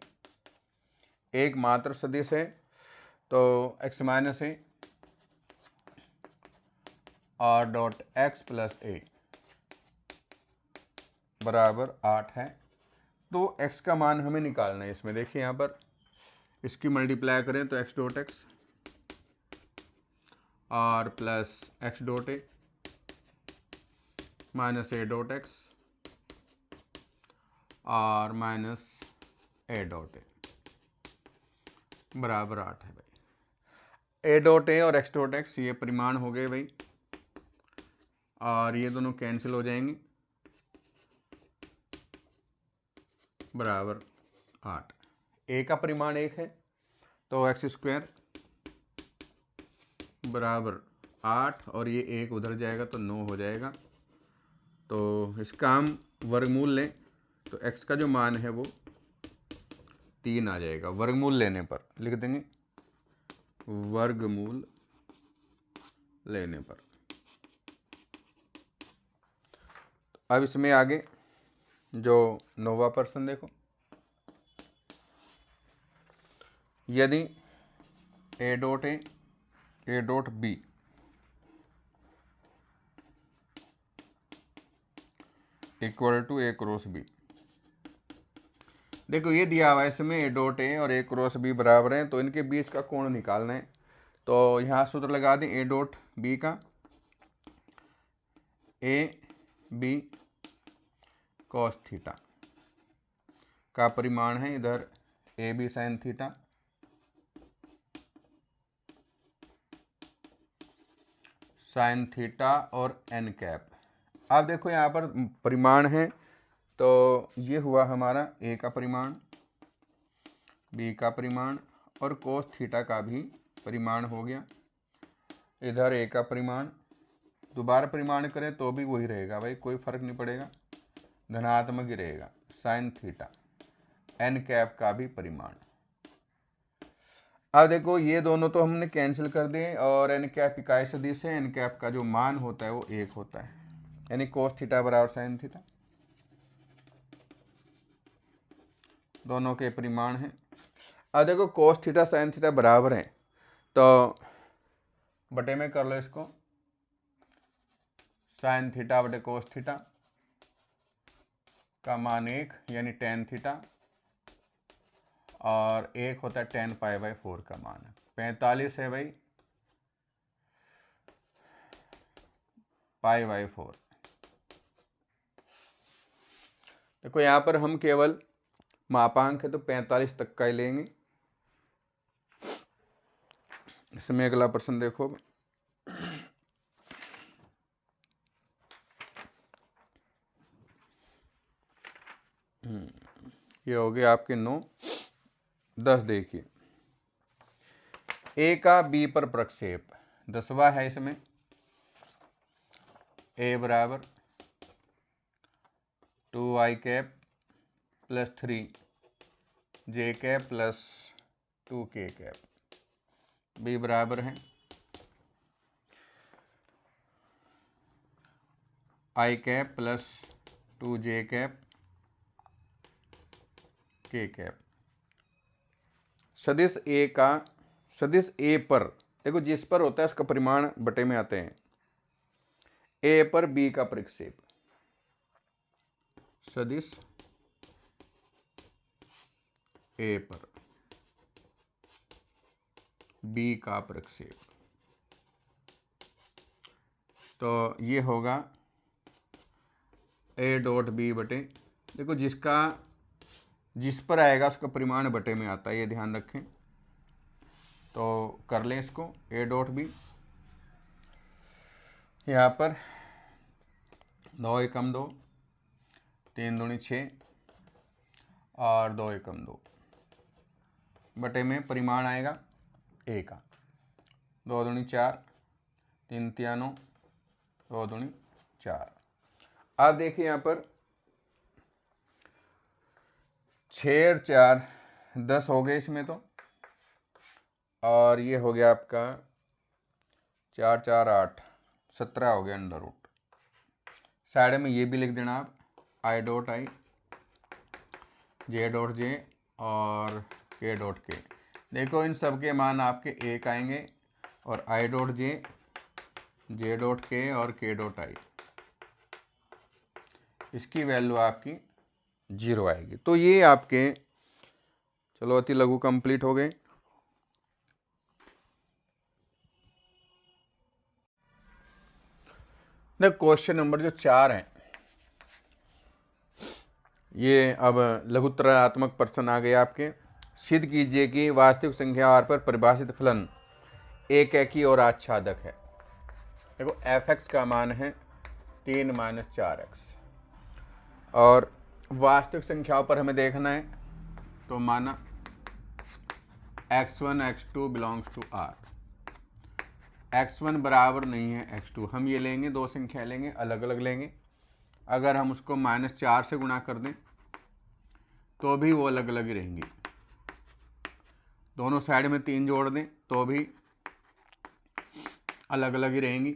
एक मात्र सदिश है। तो x माइनस ए r डॉट x प्लस ए बराबर 8 है। तो x का मान हमें निकालना है। इसमें देखिए यहाँ पर इसकी मल्टीप्लाई करें तो x dot x r plus x dot A minus A dot x r minus A dot A बराबर 8 है भाई। ए डॉट ए और x डॉट x ये परिमाण हो गए भाई, और ये दोनों कैंसिल हो जाएंगे, बराबर 8। ए का परिमाण 1 है तो x² बराबर 8, और ये 1 उधर जाएगा तो 9 हो जाएगा। तो इसका हम वर्गमूल लें तो x का जो मान है वो 3 आ जाएगा। वर्गमूल लेने पर लिख देंगे, वर्गमूल लेने पर। अब इसमें आगे जो 9वां प्रश्न देखो, यदि a dot A a dot B equal to a cross B. देखो ये दिया हुआ है इसमें a डॉट ए और a क्रॉस बी बराबर हैं, तो इनके बीच का कोण निकालना है। तो यहाँ सूत्र लगा दें a डॉट बी का, ए बी कॉस थीटा का परिमाण है इधर A B sine theta, sine theta और एन कैप। अब देखो यहाँ पर परिमाण है, तो ये हुआ हमारा ए का परिमाण, बी का परिमाण, और कोस थीटा का भी परिमाण हो गया। इधर ए का परिमाण, दोबारा परिमाण करें तो भी वही रहेगा भाई, कोई फर्क नहीं पड़ेगा, धनात्मक ही रहेगा। साइन थीटा एन कैप का भी परिमाण। अब देखो ये दोनों तो हमने कैंसिल कर दिए, और एन कैप इकाई सदिश है, एन कैप का जो मान होता है वो 1 होता है, यानी कोस थीटा बराबर साइन थीटा, दोनों के परिमाण हैं। अब देखो कोस थीटा साइन थीटा बराबर हैं, तो बटे में कर लो इसको, साइन थीटा बटे कोस थीटा का मान 1 यानी टेन थीटा, और 1 होता है टेन π/4 का मान है 45 है भाई π/4। देखो यहाँ पर हम केवल मापांक है तो 45 तक का ही लेंगे। इसमें अगला प्रश्न देखो, ये हो गए आपके 9। 10 देखिए, ए का बी पर प्रक्षेप 10वां है। इसमें ए बराबर 2i cap plus 3j cap plus 2k cap. B बराबर है i cap plus 2j cap k cap. सदिश ए का सदिश ए पर देखो जिस पर होता है उसका परिमाण बटे में आते हैं। ए पर बी का प्रक्षेप, सदिश ए पर बी का प्रक्षेप, तो ये होगा ए डॉट बी बटे, देखो जिस पर आएगा उसका परिमाण बटे में आता है, ये ध्यान रखें। तो कर लें इसको, ए डॉट बी यहाँ पर 2 एकम 2, 3 दूनी 6 और 2 एकम 2 बटे में परिमाण आएगा ए का, 2 दूनी 4, 3 तिया 9, 2 दूनी 4। अब देखिए यहाँ पर 6 और 4 10 हो गए इसमें तो, और ये हो गया आपका 4 4 8 17 हो गया अंडर रूट। साइड में ये भी लिख देना आप, आई डॉट आई, जे डॉट जे और के डॉट के। देखो इन सब के मान आपके एक आएंगे, और आई डॉट जे डॉट के और के डॉट आई, इसकी वैल्यू आपकी 0 आएगी। तो ये आपके चलो अति लघु कंप्लीट हो गए। देखो क्वेश्चन नंबर जो 4 है, ये अब लघुत्तरात्मक प्रश्न आ गए आपके। सिद्ध कीजिए कि वास्तविक संख्या आर पर परिभाषित फलन एक एकी और आच्छादक है। देखो f(x) का मान है 3 - 4x, और वास्तविक संख्याओं पर हमें देखना है, तो माना x1 x2 belongs to R, x1 बराबर नहीं है x2, हम ये लेंगे, दो संख्या लेंगे, अलग अलग लेंगे। अगर हम उसको -4 से गुणा कर दें तो भी वो अलग अलग ही रहेंगी। दोनों साइड में 3 जोड़ दें तो भी अलग अलग ही रहेंगी।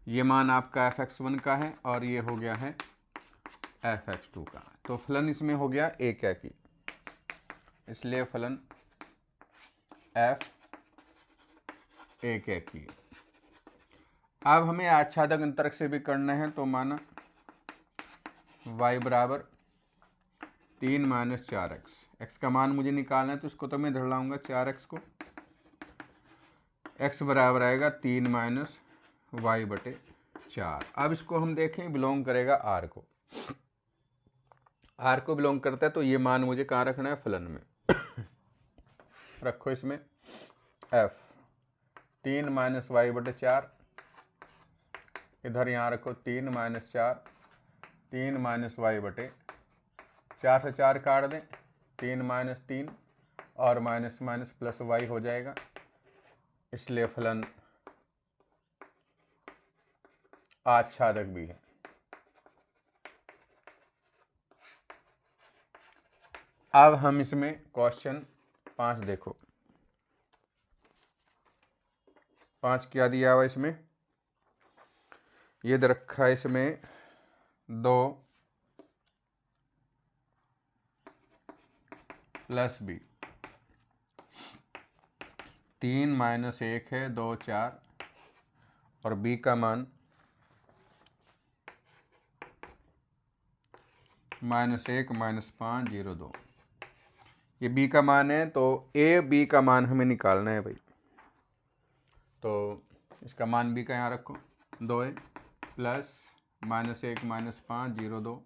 ये मान आपका f(x1) का है और ये हो गया है f(x2) का। तो फलन इसमें हो गया एक एकी, इसलिए फलन f एक एकी। अब हमें आच्छादक अंतरक से भी करना है, तो माना y बराबर 3 - 4x, x का मान मुझे निकालना है तो इसको तो मैं इधर लाऊंगा 4x को, x बराबर आएगा 3 - y बटे 4। अब इसको हम देखें बिलोंग करेगा r को, r को बिलोंग करता है, तो ये मान मुझे कहाँ रखना है, फलन में रखो। इसमें f 3 - y बटे 4, इधर यहाँ रखो 3 - 4, 3 - y बटे 4 से 4 काट दें, 3 - 3 और माइनस माइनस प्लस y हो जाएगा, इसलिए फलन आच्छादक भी है। अब हम इसमें क्वेश्चन 5 देखो, 5 क्या दिया हुआ इसमें, ये दे रखा है इसमें 2 + b, 3 - 1 है 2 4, और b का मान -1 - 5 0 2, ये b का मान है। तो a b का मान हमें निकालना है भाई, तो इसका मान b का यहाँ रखो 2 है, प्लस -1 - 5 0 2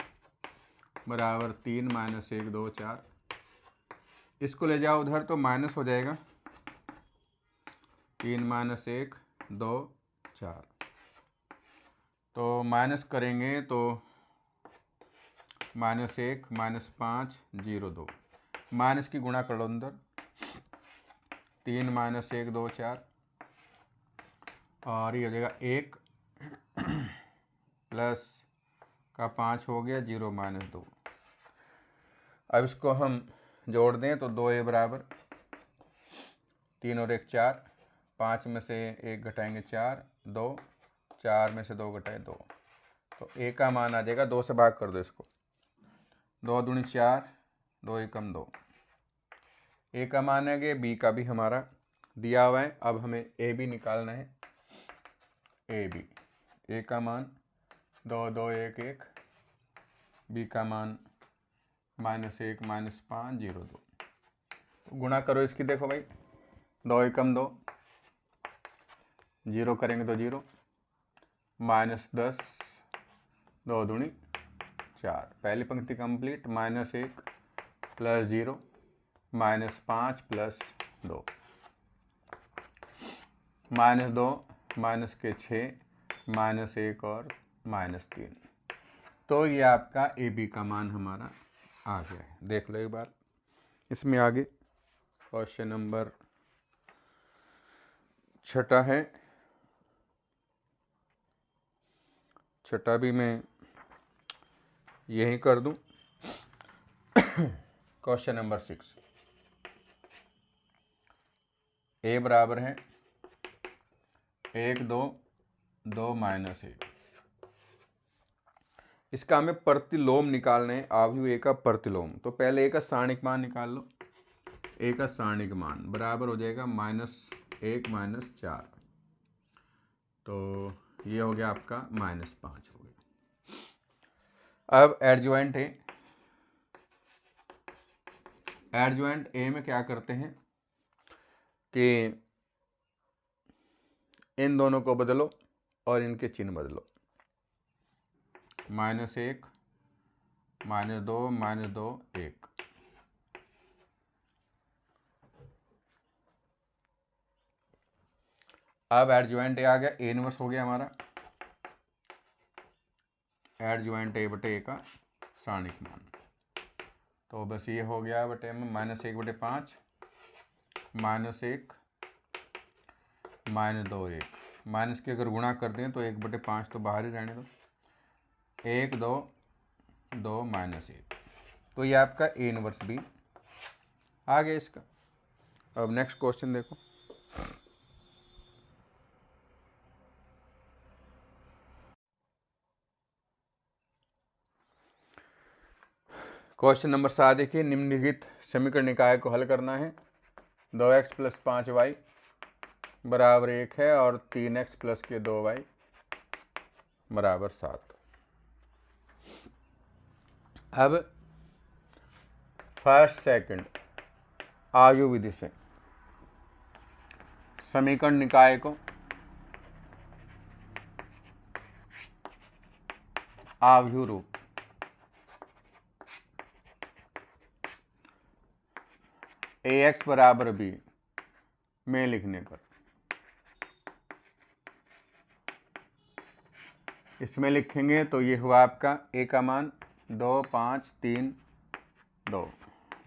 बराबर 3 - 1 2 4, इसको ले जाओ उधर तो माइनस हो जाएगा, 3 - 1 2 4, तो माइनस करेंगे तो -1 - 5 0 2, माइनस की गुणा कर लो अंदर, 3 - 1 2 4, और ये हो जाएगा 1 प्लस का 5 हो गया 0 माइनस 2। अब इसको हम जोड़ दें तो 2a बराबर 3 और 1 4, 5 में से 1 घटाएंगे 4, 2, 4 में से 2 घटाए 2, तो a का मान आ जाएगा, 2 से भाग कर दो इसको, 2 दूनी 4, 2 एकम 2। a का मान है कि b का भी हमारा दिया हुआ है। अब हमें a भी निकालना है। a का मान 2 2 1 1, b का मान -1 -5 0 2। गुणा करो इसकी, देखो भाई 2 एकम 2, 0 करेंगे तो 0, -10, 2 दूनी 4, पहली पंक्ति कंप्लीट, -1 प्लस 0 -5 प्लस 2, -2 माइनस के 6, -1 और -3। तो ये आपका ए बी का मान हमारा आ गया है। देख लो एक बार इसमें आगे क्वेश्चन नंबर 6 है। 6 भी मैं यही कर दूं। क्वेश्चन नंबर 6, ए बराबर है 1 2 2 -1। इसका हमें प्रतिलोम निकालना है, आव्यूह ए का प्रतिलोम। तो पहले ए का स्थानिक मान निकाल लो। ए का स्थानिक मान बराबर हो जाएगा -1 -4, तो ये हो गया आपका -5 हो गया। अब एडजॉइंट ए, एडजॉइंट ए में क्या करते हैं कि इन दोनों को बदलो और इनके चिन्ह बदलो। -1 -2 -2 1। अब एडजॉइंट ए आ गया, ए इनवर्स हो गया हमारा एडजॉइंट ए बटे ए का स्थानिक मान। तो बस ये हो गया बटे में -1 बटे 5, -1 -2 1। माइनस के अगर गुणा कर दें तो 1 बटे 5 तो बाहर ही रहने दो, 1 2 2 -1। तो ये आपका ए इनवर्स भी आ गया इसका। अब नेक्स्ट क्वेश्चन देखो। क्वेश्चन नंबर 7 देखिए, निम्नलिखित समीकरण निकाय को हल करना है। 2x + 5y बराबर 1 है और 3x + के 2y बराबर 7। अब फर्स्ट सेकंड आव्यूह विधि से समीकरण निकाय को आव्यूह रूप ax बराबर b में लिखने पर इसमें लिखेंगे तो ये हुआ आपका a का मान 2 5 3 2,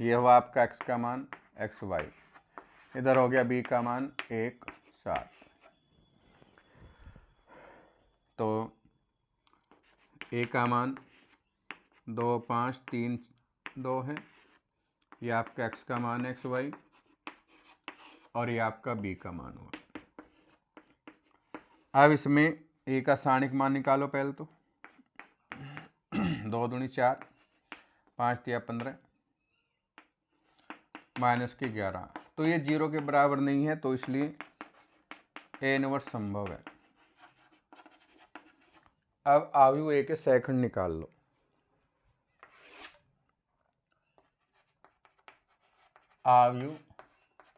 ये हुआ आपका x का मान xy, इधर हो गया b का मान 1 7। तो a का मान 2 5 3 2 है, ये आपका x का मान xy और ये आपका b का मान हुआ। अब इसमें a का स्थानिक मान निकालो पहले तो। 2 दूनी 4, 5 तिया 15, -11। तो ये 0 के बराबर नहीं है, तो इसलिए ए इनवर्स संभव है। अब आव्यूह ए के सहखंड निकाल लो। आव्यूह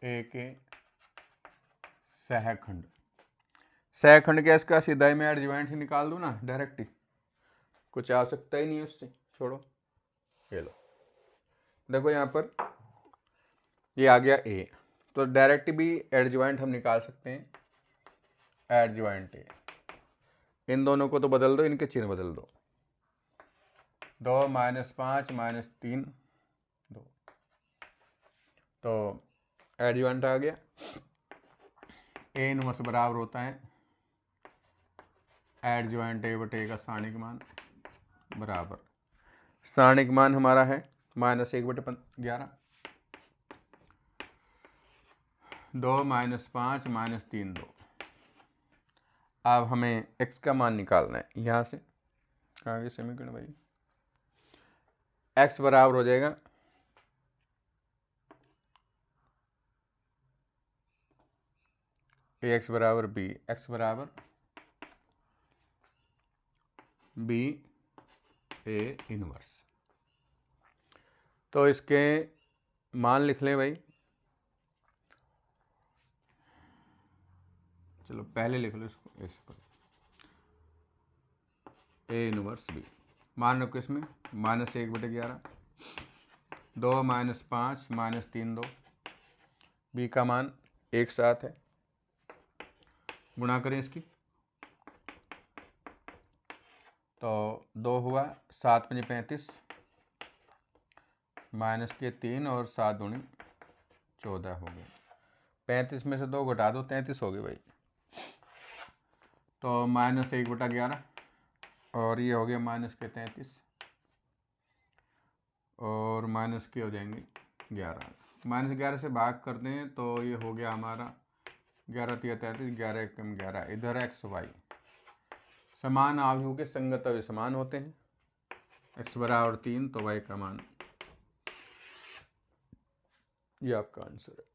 ए के सहखंड, सहखंड क्या इसका सीधा ही मैं एडजॉइंट ही निकाल दूं ना डायरेक्ट ही, कुछ आवश्यकता ही नहीं है उससे, छोड़ो। ये लो देखो यहाँ पर ये आ गया ए, तो डायरेक्ट भी एडजॉइंट हम निकाल सकते हैं। एडजॉइंट ए, इन दोनों को तो बदल दो, इनके चिन्ह बदल दो। 2 -5 -3 2, तो एडजॉइंट आ गया। ए इनवर्स बराबर होता है एडजॉइंट ए बटे का स्थानिक मान बराबर, स्थानिक मान हमारा है -1/11, 2 - 5 - 3 2। अब हमें x का मान निकालना है। यहाँ से कहाँ गए समीकरण भाई, x बराबर हो जाएगा ax बराबर b, x बराबर b a इनवर्स। तो इसके मान लिख लें भाई, चलो पहले लिख लो इसको, इस पर a इनवर्स b मान रखो इसमें -1/11, 2 - 5 - 3 2, b का मान एक साथ है, गुणा करें इसकी तो 2 हुआ, 7 × 5 = 35 -3 और 7 दूनी 14 हो गए। 35 में से 2 घटा दो, 33 हो गए भाई। तो -1/11 और ये हो गया -33 और माइनस के हो जाएंगे 11, -11 से भाग कर दें तो ये हो गया हमारा 11 × 3 = 33, 11 × 1 = 11। इधर x y समान आव्यूह के संगत अवयव समान होते हैं, x बराबर 3 तो y का मान, ये आपका आंसर है।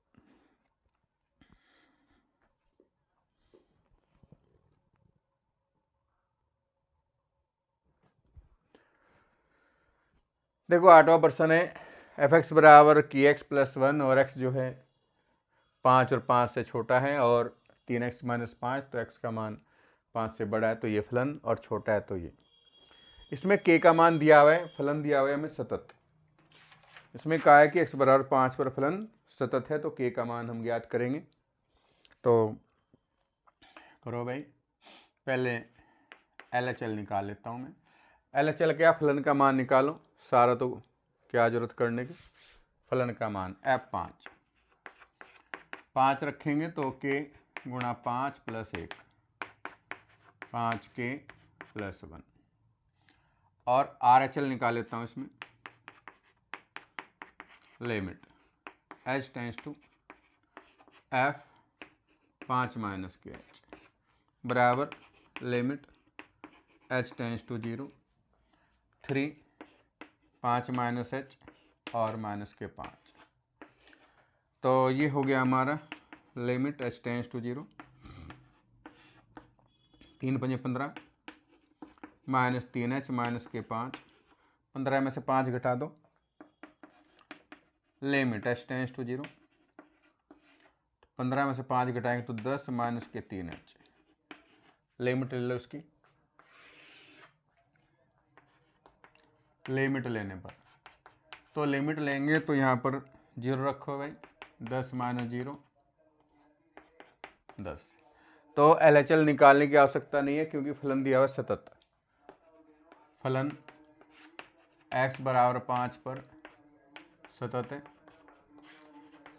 देखो 8वां प्रश्न है, f(x) बराबर की x + 1 और x जो है 5 और 5 से छोटा है और 3x - 5, तो x का मान 5 से बड़ा है तो ये फलन और छोटा है तो ये। इसमें k का मान दिया हुआ है, फलन दिया हुआ है हमें सतत। इसमें कहा है कि x बराबर 5 पर फलन सतत है तो k का मान हम ज्ञात करेंगे। तो करो भाई, पहले LHL निकाल लेता हूँ मैं। LHL क्या, फलन का मान निकालो, सारा तो क्या जरूरत करने की। फलन का मान f5, 5 रखेंगे तो k × 5 + 1, 5k + 1 और RHL निकाल लेता हूँ इसमें। Limit h tends to f 5 - k h बराबर limit h tends to 0, 3 5 - h और -k5। तो ये हो गया हमारा limit h tends to 0, 3 × 5 = 15, -3h -k5, 15 में से 5 घटा दो, लिमिट h टेंड्स टू 0, 15 में से 5 घटाएंगे तो 10 -k3h, लिमिट ले लो इसकी। लिमिट लेने पर तो लिमिट लेंगे तो यहाँ पर 0 रखो भाई, 10 - 0 10। तो LHL निकालने की आवश्यकता नहीं है क्योंकि फलन दिया हुआ सतत। फलन x बराबर 5 पर सतत है,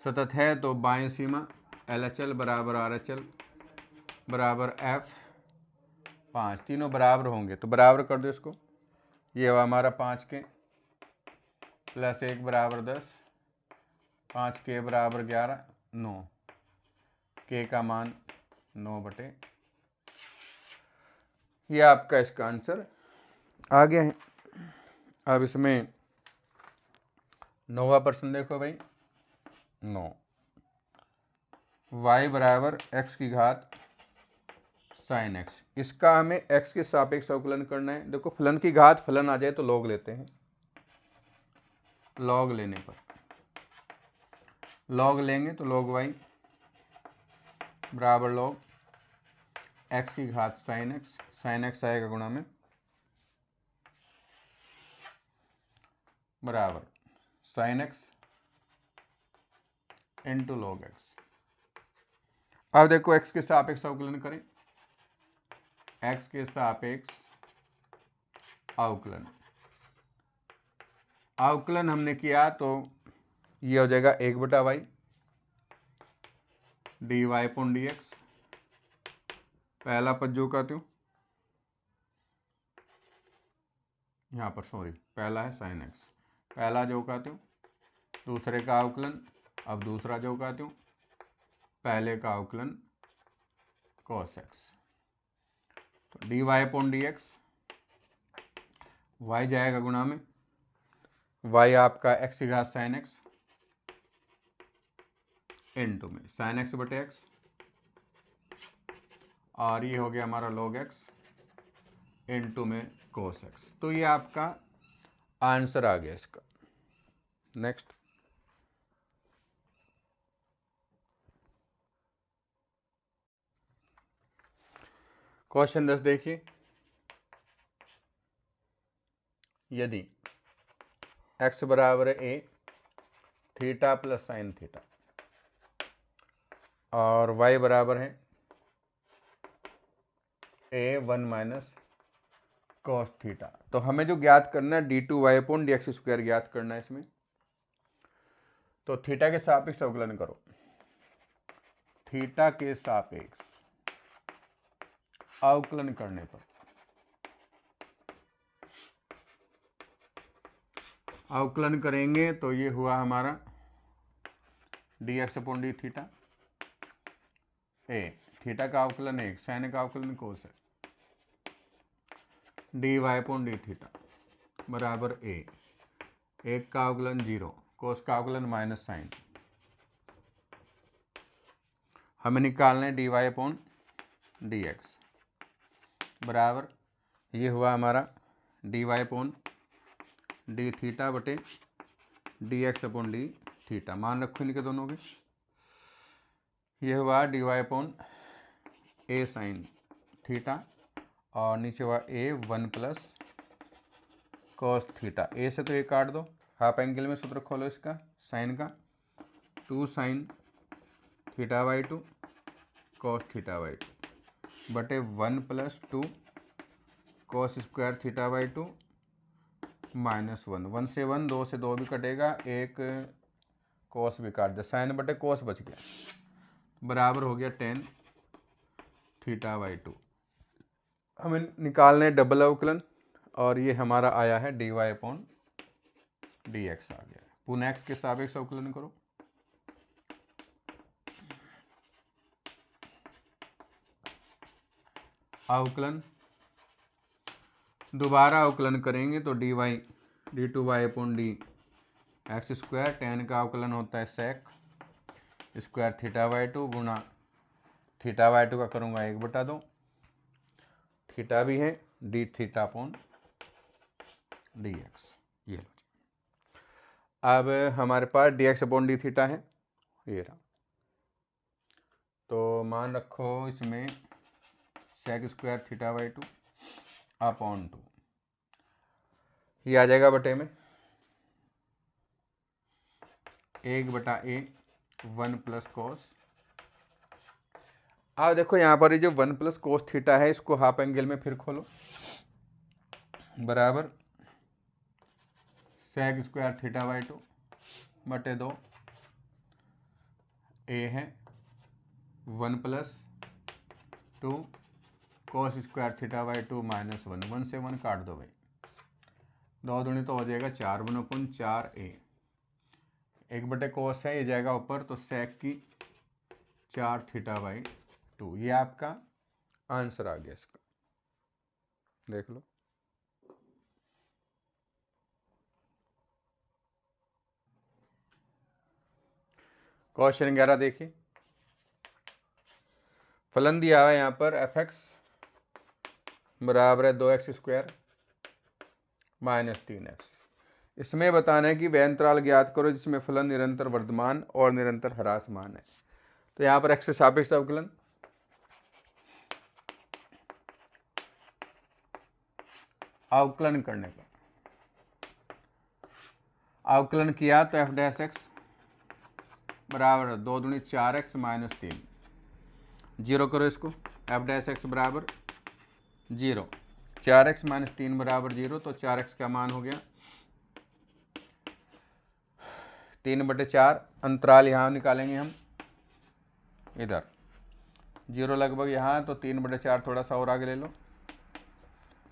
सतत है तो बाएं सीमा LHL बराबर RHL बराबर f5, तीनों बराबर होंगे तो बराबर कर दो इसको। ये हुआ हमारा 5k + 1 बराबर 10, 5k बराबर 11, 9, k का मान 9/। ये आपका इसका आंसर आ गया है। अब इसमें 9वां प्रश्न देखो भाई, 9 y बराबर x की घात sin x, इसका हमें x के सापेक्ष अवकलन करना है। देखो फलन की घात फलन आ जाए तो लॉग लेते हैं, लॉग लेने पर लॉग लेंगे तो log y बराबर log x की घात sin x आएगा गुणा में बराबर sin x × log x। अब देखो x के सापेक्ष अवकलन करें, x के सापेक्ष अवकलन, अवकलन हमने किया तो ये हो जाएगा 1/y dy/dx, पहला पद जो कहते हो यहाँ पर सॉरी पहला है साइन एक्स, पहला जो कहते हो दूसरे का अवकलन, अब दूसरा जो कहते हो पहले का अवकलन कॉस एक्स। तो d Y upon D x, y जाएगा गुणा में, वाई आपका एक्स की घात साइन एक्स इनटू में साइन एक्स बटे एक्स, और ये हो गया हमारा log एक्स इनटू में cos एक्स। तो ये आपका आंसर आ गया इसका। नेक्स्ट क्वेश्चन 10 देखिए, यदि x बराबर है a theta plus sign theta और y बराबर है a1 माइनस कॉस थीटा, तो हमें जो ज्ञात करना है d2y upon D x square ज्ञात करना है इसमें। तो थीटा के सापेक्ष अवकलन करो, थीटा के सापेक्ष अवकलन करने पर अवकलन करेंगे तो ये हुआ हमारा D X upon D theta, A theta का अवकलन एक, साइन का अवकलन कोस है, D Y upon D theta बराबर ए, एक का अवकलन 0, कोस का अवकलन माइनस साइन। हमें निकालना है D Y upon D X बराबर, ये हुआ हमारा D Y upon D theta बटे D X upon D theta, मान रखो इनके दोनों के। ये हुआ D Y upon A sine theta और नीचे हुआ A 1 plus cos theta, A से तो ए काट दो, हाफ एंगल में सूत्र खोलो इसका साइन का, 2 sine theta by 2 cos theta by 2 बटे 1 plus 2 cos square theta by 2 minus 1, 1 से 1, 2 से 2 भी कटेगा, एक कॉस भी काट दे, साइन बटे कॉस बच गया, बराबर हो गया tan थीटा बाई 2। हमें निकालने डबल अवकलन और ये हमारा आया है D Y upon D X आ गया। पुनः एक्स के सापेक्ष अवकलन करो, अवकलन दोबारा अवकलन करेंगे तो d y d two y upon D x square, tan का अवकलन होता है सेक स्क्वायर थीटा बाई 2 गुणा थीटा बाई 2 का करूँगा 1/2, थीटा भी है D theta upon D X. ये अब हमारे पास D X upon D theta है, ये रहा। तो मान रखो इसमें sec square theta by 2 upon 2, ये आ जाएगा बटे में 1/a 1 प्लस कॉस। अब देखो यहाँ पर ये जो 1 प्लस कोस थीटा है इसको हाफ एंगल में फिर खोलो, बराबर सेक स्क्वायर थीटा बाई 2 बटे 2, ए है 1 plus 2 cos square theta by 2 minus 1, 1 से 1 काट दो भाई, 2 दूनी तो हो जाएगा 4, 1/4 ए, 1 कोस है ये जाएगा ऊपर, तो सेक की 4 थीटा बाई 2, ये आपका आंसर आ गया इसका, देख लो। क्वेश्चन 11 देखिए, फलन दिया हुआ है यहाँ पर एफ एक्स बराबर है 2x स्क्वायर माइनस 3x। इसमें बताना है कि वह अंतराल ज्ञात करो जिसमें फलन निरंतर वर्धमान और निरंतर ह्रासमान है। तो यहाँ पर x से सापेक्ष अवकलन, अवकलन करने पर अवकलन किया तो एफ डैश एक्स बराबर 2 दूनी 4x माइनस 3, जीरो करो इसको, एफ डैश एक्स बराबर 0, 4x माइनस 3 बराबर 0, तो 4x का मान हो गया 3/4, अंतराल यहाँ निकालेंगे हम इधर 0 लगभग यहाँ, तो 3/4 थोड़ा सा और आगे ले लो,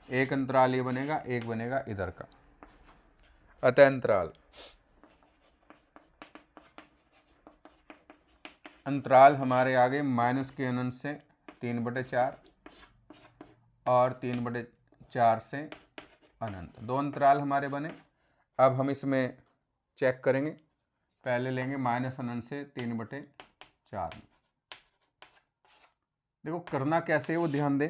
एक अंतराल ये बनेगा, एक बनेगा इधर का। अतः अंतराल हमारे आगे माइनस के अनंत से 3/4 और 3/4 से अनंत, दो अंतराल हमारे बने। अब हम इसमें चेक करेंगे, पहले लेंगे माइनस अनंत से 3/4। देखो करना कैसे है वो ध्यान दें।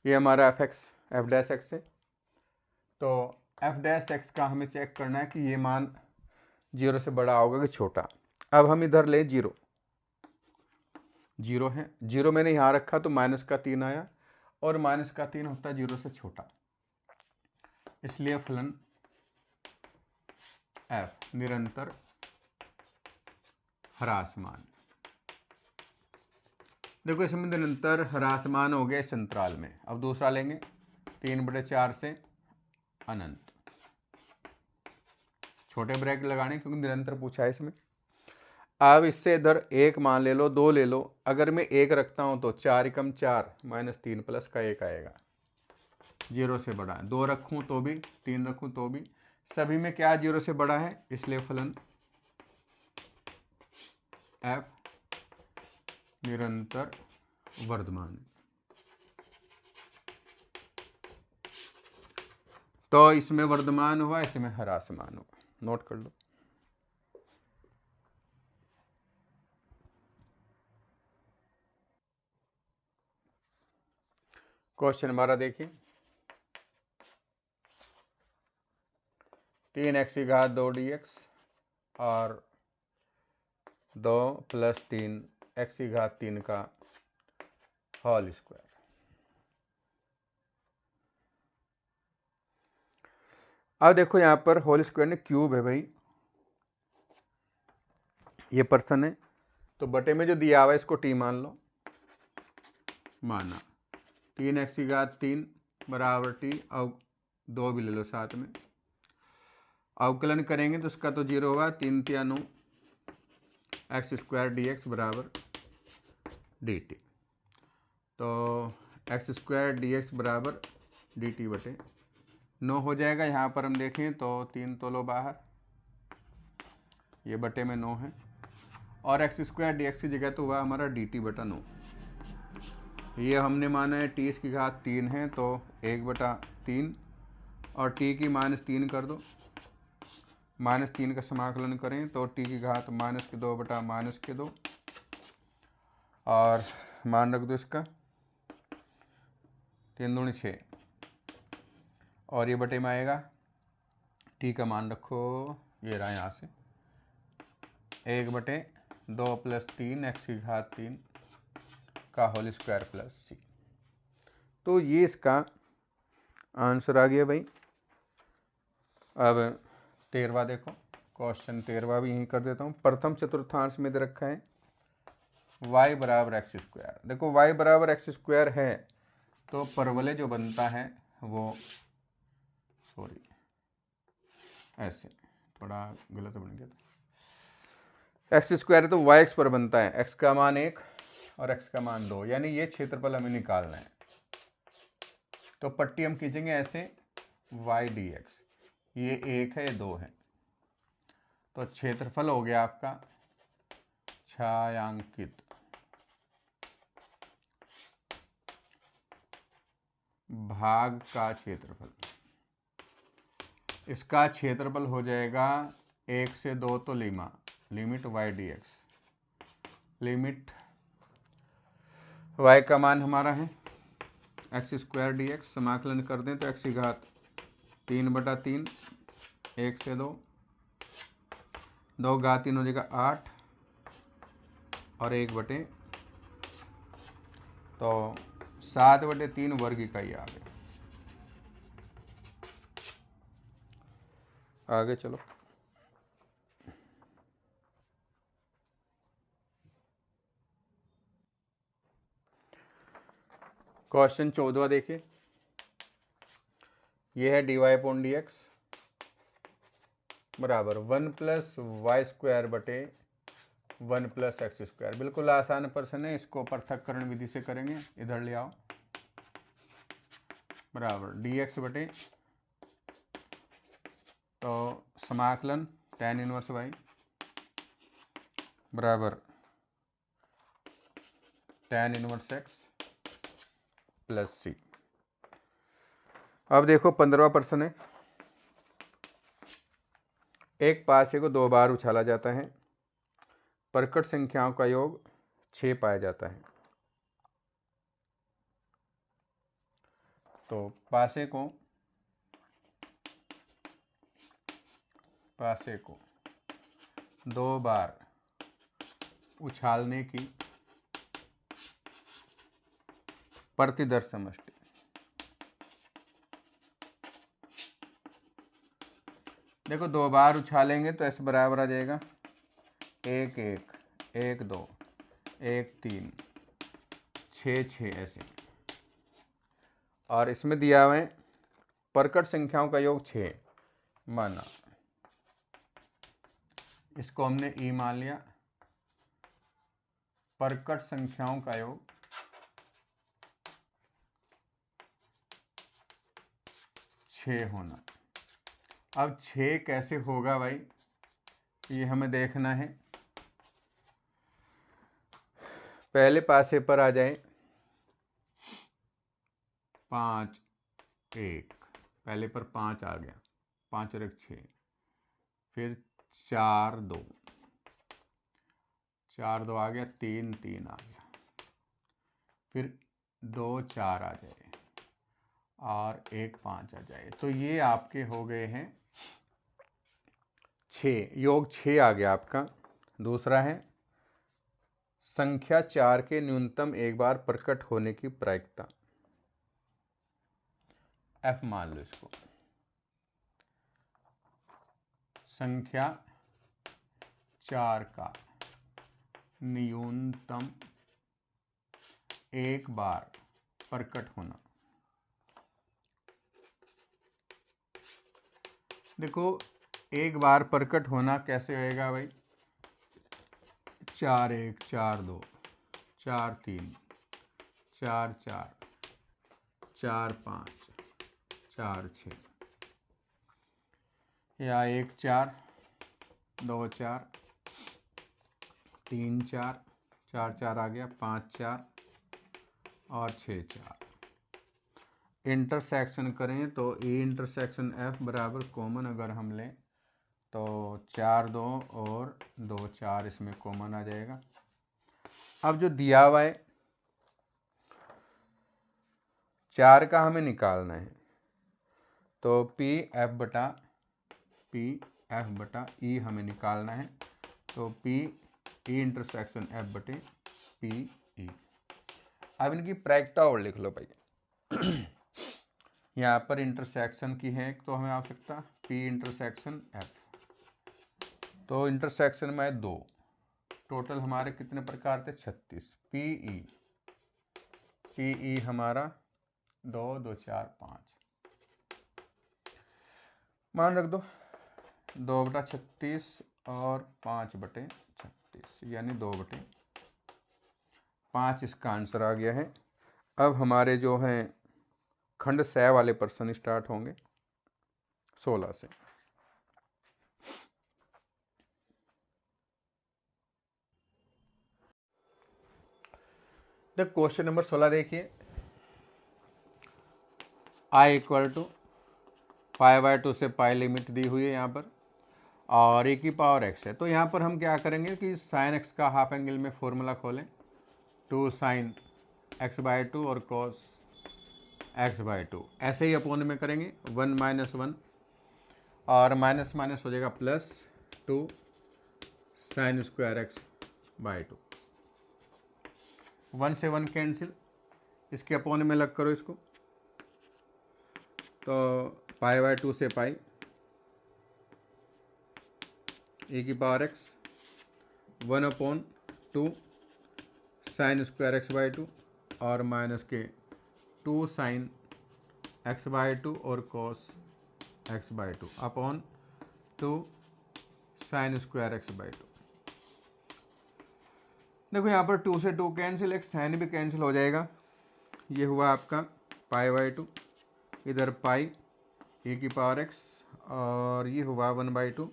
ये हमारा एफ डैश एक्स है, तो एफ डैश एक्स का हमें चेक करना है कि ये मान 0 से बड़ा होगा कि छोटा। अब हम इधर ले 0 है, 0 मैंने यहाँ रखा तो माइनस का 3 आया, और माइनस का 3 होता है 0 से छोटा, इसलिए फलन एफ निरंतर ह्रासमान। देखो इसमें निरंतर ह्रासमान हो गया इस अंतराल में। अब दूसरा लेंगे 3/4 से अनंत, छोटे ब्रैकेट लगाने क्योंकि निरंतर पूछा है इसमें। अब इससे इधर 1 मान ले लो, 2 ले लो। अगर मैं 1 रखता हूं तो 4 × 4 -3 प्लस का 1 आएगा, 0 से बड़ा है। 2 रखूं तो भी, 3 रखूं तो भी, सभी में क्या 0 से बड़ा है, इसलिए फलन एफ निरंतर वर्धमान। तो इसमें वर्धमान हुआ, इसमें ह्रासमान हुआ, नोट कर लो। क्वेश्चन 12 देखिए, 3x⁴ dx और 2 + 3x⁴ का होल स्क्वायर। अब देखो यहाँ पर होल स्क्वायर ने क्यूब है भाई, ये पर्सन है, तो बटे में जो दिया हुआ है इसको t मान लो, माना 3x⁴ बराबर t, अब 2 भी ले लो साथ में, अवकलन करेंगे तो उसका तो 0 होगा, 3 × 9 x² dx बराबर dt। तो x² dx बराबर dt बटे 9 हो जाएगा। यहाँ पर हम देखें तो 3 तोलो बाहर, ये बटे में 9 है, और x² dx की जगह तो हुआ हमारा dt/9। ये हमने माना है t⁻³ है, तो 1/3, और t की -3 कर दो, -3 का समाकलन करें तो t की घात -2/-2, और मान रख दो इसका 3 दूनी 6, और ये बटे में आएगा, t का मान रखो, ये रहा यहाँ से 1/2 + 3x⁴ का होल स्क्वायर प्लस c। तो ये इसका आंसर आ गया भाई। अब 13वां देखो, क्वेश्चन 13वां भी यहीं कर देता हूँ। प्रथम चतुर्थांश में दे रखा है y बराबर x²। देखो y बराबर x² है, तो परवलय जो बनता है वो, सॉरी ऐसे थोड़ा गलत बन गया था, x² है तो yx पर बनता है, x का मान 1 और x का मान 2, यानी ये क्षेत्रफल हमें निकालना है। तो पट्टी हम खींचेंगे ऐसे y dx, ये 1 है, ये 2 है, तो क्षेत्रफल हो गया आपका छायांकित भाग का क्षेत्रफल। इसका क्षेत्रफल हो जाएगा 1 से 2 तो limit y dx, limit y का मान हमारा है x² dx, समाकलन कर दें तो x⁴ 3/3, 1 से 2, 2 × 3 हो जाएगा 8, और 1 बटे, तो 7/3 वर्ग इकाई आ गए। आगे चलो, क्वेश्चन 14 देखिए, यह है dy/dx बराबर 1 + y² बटे 1 + x²। बिल्कुल आसान प्रश्न है, इसको पृथक्करण विधि से करेंगे, इधर ले आओ। बराबर dx बटे, तो समाकलन tan इनवर्स y बराबर tan इनवर्स x प्लस सी। अब देखो 15वां प्रश्न है। एक पासे को 2 बार उछाला जाता है, प्रकट संख्याओं का योग 6 पाया जाता है। तो पासे को 2 बार उछालने की प्रतिदर समष्टि, देखो 2 बार उछालेंगे तो ऐसे बराबर आ जाएगा 1 1 1 2 1 3 6 6 ऐसे। और इसमें दिया हुआ है प्रकट संख्याओं का योग 6 माना, इसको हमने ई मान लिया। प्रकट संख्याओं का योग 6 होना। अब 6 कैसे होगा भाई, ये हमें देखना है। पहले पासे पर आ जाए 5 1, पहले पर 5 आ गया, 5 और 1 6, फिर 4 2 4 2 आ गया, 3 3 आ गया, फिर 2 4 आ जाए और 1 5 आ जाए। तो ये आपके हो गए हैं 6, योग 6 आ गया आपका। दूसरा है संख्या 4 के न्यूनतम एक बार प्रकट होने की प्रायिकता, F मान लो इसको। संख्या 4 का न्यूनतम एक बार प्रकट होना। देखो एक बार प्रकट होना कैसे होएगा भाई, 4 1 4 2 4 3 4 4 4 5 4 6, या 1 4 2 4 3 4 4 4 आ गया, 5 4 और 6 4। इंटरसेक्शन करें तो ई इंटरसेक्शन एफ बराबर कॉमन अगर हम लें तो 4 2 और 2 4 इसमें कॉमन आ जाएगा। अब जो दिया हुआ है 4 का हमें निकालना है, तो पी एफ बटा ई हमें निकालना है। तो पी ई इंटरसेक्शन एफ बटे पी ई। अब इनकी प्रायिकता और लिख लो भाई। यहाँ पर इंटरसेक्शन की है तो हमें आवश्यकता पी इंटरसेक्शन एफ, तो इंटरसेक्शन में 2, टोटल हमारे कितने प्रकार थे 36। पी ई हमारा 2 2 4 5 मान रख दो, 2 बटा 36 और 5 बटे 36 यानी 2 बटे 5 इसका आंसर आ गया है। अब हमारे जो हैं खंड सह वाले प्रश्न स्टार्ट होंगे 16 से। तो क्वेश्चन नंबर 16 देखिए, आई इक्वल टू π/2 से पाई लिमिट दी हुई है यहाँ पर, और e की पावर x है। तो यहाँ पर हम क्या करेंगे कि साइन x का हाफ एंगल में फॉर्मूला खोलें, 2 sin x/2 और cos x/2, ऐसे ही अपोन में करेंगे 1 - 1 और माइनस माइनस हो जाएगा +2 sin स्क्वायर x/2। 1 से 1 कैंसिल, इसके अपोन में लग करो इसको, तो π/2 से पाई e की power x 1/2 sin square x/2 और माइनस के 2 sin x/2 और cos x/2 upon 2 sin square x/2। देखो यहाँ पर 2 से 2 कैंसिल, एक साइन भी कैंसिल हो जाएगा। ये हुआ आपका π/2 इधर पाई e की पावर x, और ये हुआ 1/2,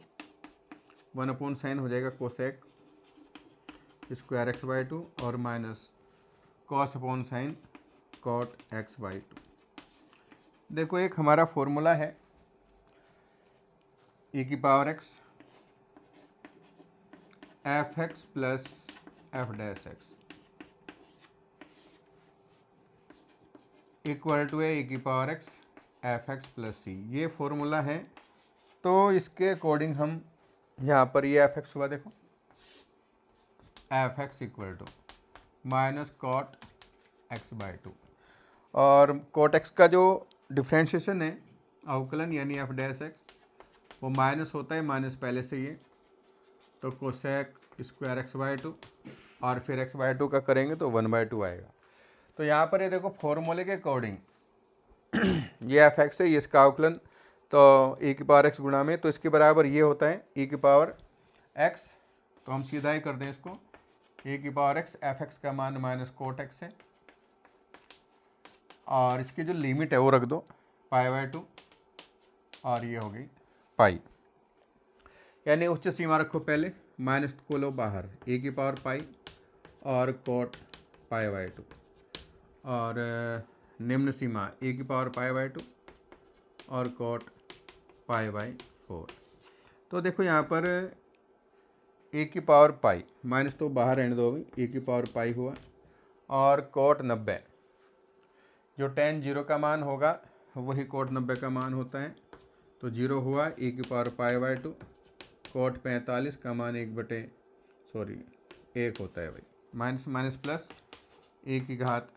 1/sin हो जाएगा कोसेक स्क्वायर x/2 और माइनस cos/sin cot x/2। देखो एक हमारा फॉर्मूला है e की power x f(x) plus f'(x) equal to है e की पावर x f(x) प्लस c। ये फॉर्मूला है, तो इसके अकॉर्डिंग हम यहाँ पर ये f(x) हुआ, देखो f(x) equal to minus cot x/2, और कॉट x का जो डिफ्रेंशिएशन है अवकलन यानी f'(x) वो माइनस होता है, माइनस पहले से ही है, तो कोसेक स्क्वायर x/2 और फिर x/2 का करेंगे तो 1/2 आएगा। तो यहाँ पर ये देखो फॉर्मूले के अकॉर्डिंग ये f(x) है, ये इसका अवकलन, तो e की पावर x गुणा में, तो इसके बराबर ये होता है e की पावर x, तो हम सीधा ही कर दें इसको, e की पावर x f(x) का मान माइनस कोट x है, और इसकी जो लिमिट है वो रख दो π/2, और ये हो गई पाई, यानी उच्च सीमा रखो पहले, माइनस को लो बाहर, e की पावर पाई और कोट π/2, और निम्न सीमा e की पावर π/2 और कोट π/4। तो देखो यहाँ पर e की पावर पाई, माइनस तो बाहर रहने दो अभी, e की पावर पाई हुआ, और कोट 90, जो tan 0 का मान होगा वही कोट 90 का मान होता है, तो 0 हुआ, e की पावर π/2, कोट 45 का मान 1 होता है भाई, माइनस माइनस प्लस e की घात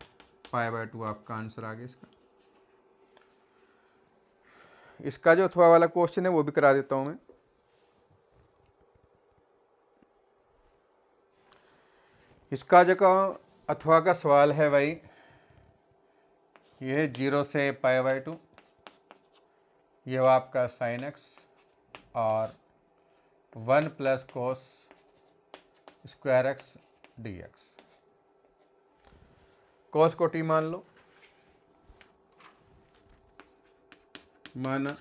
π/2 आपका आंसर आ गया इसका। इसका जो अथवा वाला क्वेश्चन है वो भी करा देता हूं मैं। इसका जो अथवा का सवाल है भाई, ये 0 से π/2, ये वो आपका sin x और 1 plus cos square x dx, कोस को t मान लो, माना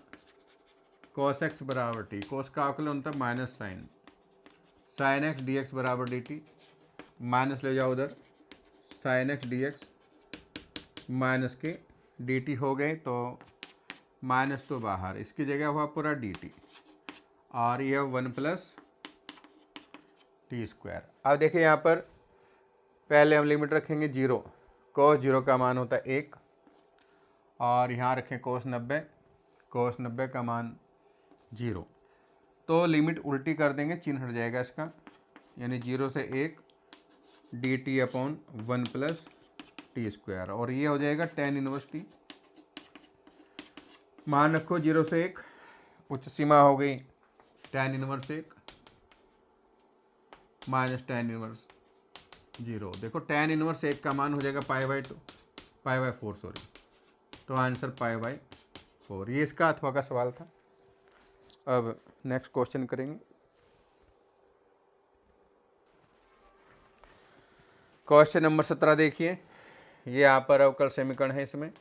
कोस x बराबर t, कोस का अवकलन होता है माइनस sin x dx बराबर dt, माइनस ले जाओ उधर, sin x dx माइनस के dt हो गए, तो माइनस तो बाहर, इसकी जगह हुआ पूरा dt, और यह 1 प्लस टी स्क्वायर। अब देखिए यहाँ पर पहले हम लिमिट रखेंगे 0, कोस 0 का मान होता है 1, और यहाँ रखें कोस 90 का मान 0, तो लिमिट उल्टी कर देंगे, चिन्ह हट जाएगा इसका, यानी 0 से 1 dt/1 प्लस टी स्क्वायर, और ये हो जाएगा tan इनवर्स t, मान रखो 0 से 1, उच्च सीमा हो गई tan inverse 1 minus tan inverse 0, देखो tan इनवर्स 1 का मान हो जाएगा π/4 सॉरी, तो आंसर π/4। ये इसका अथवा का सवाल था। अब नेक्स्ट क्वेश्चन करेंगे। क्वेश्चन नंबर 17 देखिए, ये यहाँ पर अवकल समीकरण है, इसमें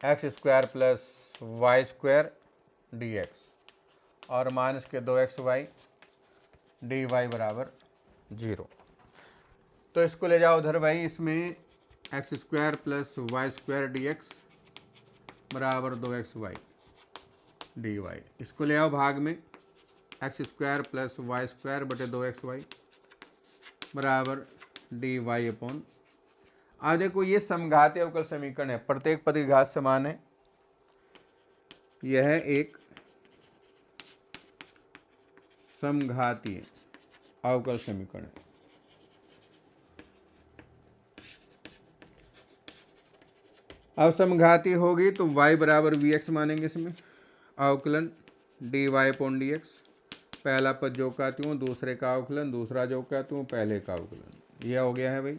x² प्लस y² dx और माइनस के 2xy dy बराबर 0, तो इसको ले जाओ उधर भाई, इसमें x² प्लस y² dx बराबर 2xy dy, इसको ले आओ भाग में, x² प्लस y² बटे 2xy बराबर dy/। अब देखो ये समघाती अवकल समीकरण है, प्रत्येक पद की घात समान है, यह एक समघाती अवकल समीकरण है। अब समघाती होगी तो y बराबर vx मानेंगे इसमें, अवकलन dy/dx, पहला पद जो कहती हूँ, दूसरे का अवकलन, दूसरा जो कहती हूँ, पहले का अवकलन, यह हो गया है भाई।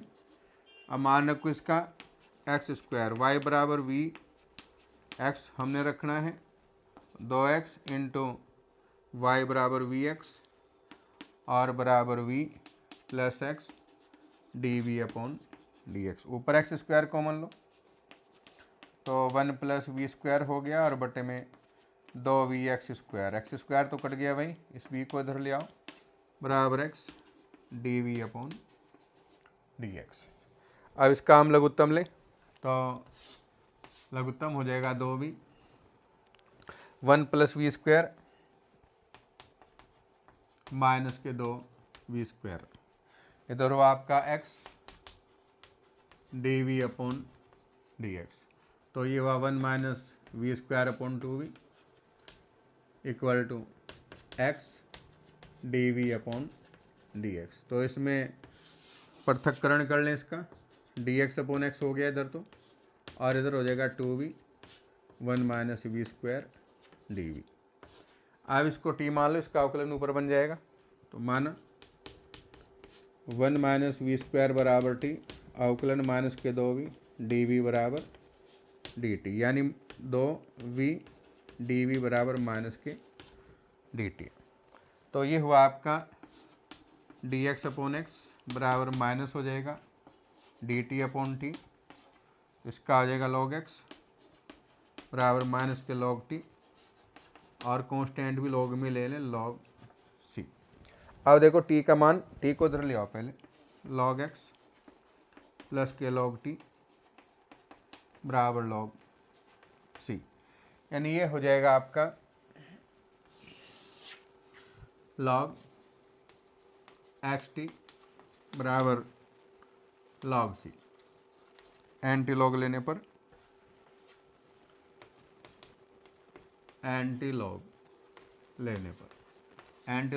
अब मान रखो इसका x² y बराबर v x हमने रखना है, 2x इंटू वाई बराबर vx और बराबर v प्लस x dv/dx, ऊपर x² कॉमन लो, तो 1+v² हो गया और बटे में 2v(x²), x² तो कट गया भाई, इस v को इधर ले आओ, बराबर x dv/dx। अब इसका हम लघुत्तम ले तो लघुत्तम हो जाएगा 2v, 1+v² माइनस के 2v², इधर हुआ आपका x dv/dx। तो ये हुआ 1-v²/2v equal to x dv/dx। तो इसमें पृथक्करण कर लें इसका, dx/x हो गया इधर तो, और इधर हो जाएगा 2v 1-v² dv। अब इसको t मान लो, इसका अवकलन ऊपर बन जाएगा, तो माना 1-v² बराबर t, अवकलन माइनस के 2v dv बराबर dt, यानी 2v dv बराबर माइनस के dt। तो ये हुआ आपका dx/x बराबर माइनस हो जाएगा dt/t, इसका आ जाएगा log x बराबर माइनस के log t, और कांस्टेंट भी log में ले लें log c। अब देखो t का मान, t को इधर ले आओ पहले, log x प्लस के log t बराबर log c, यानी ये हो जाएगा आपका log xt बराबर log c। एंटी लॉग लेने पर, एंटी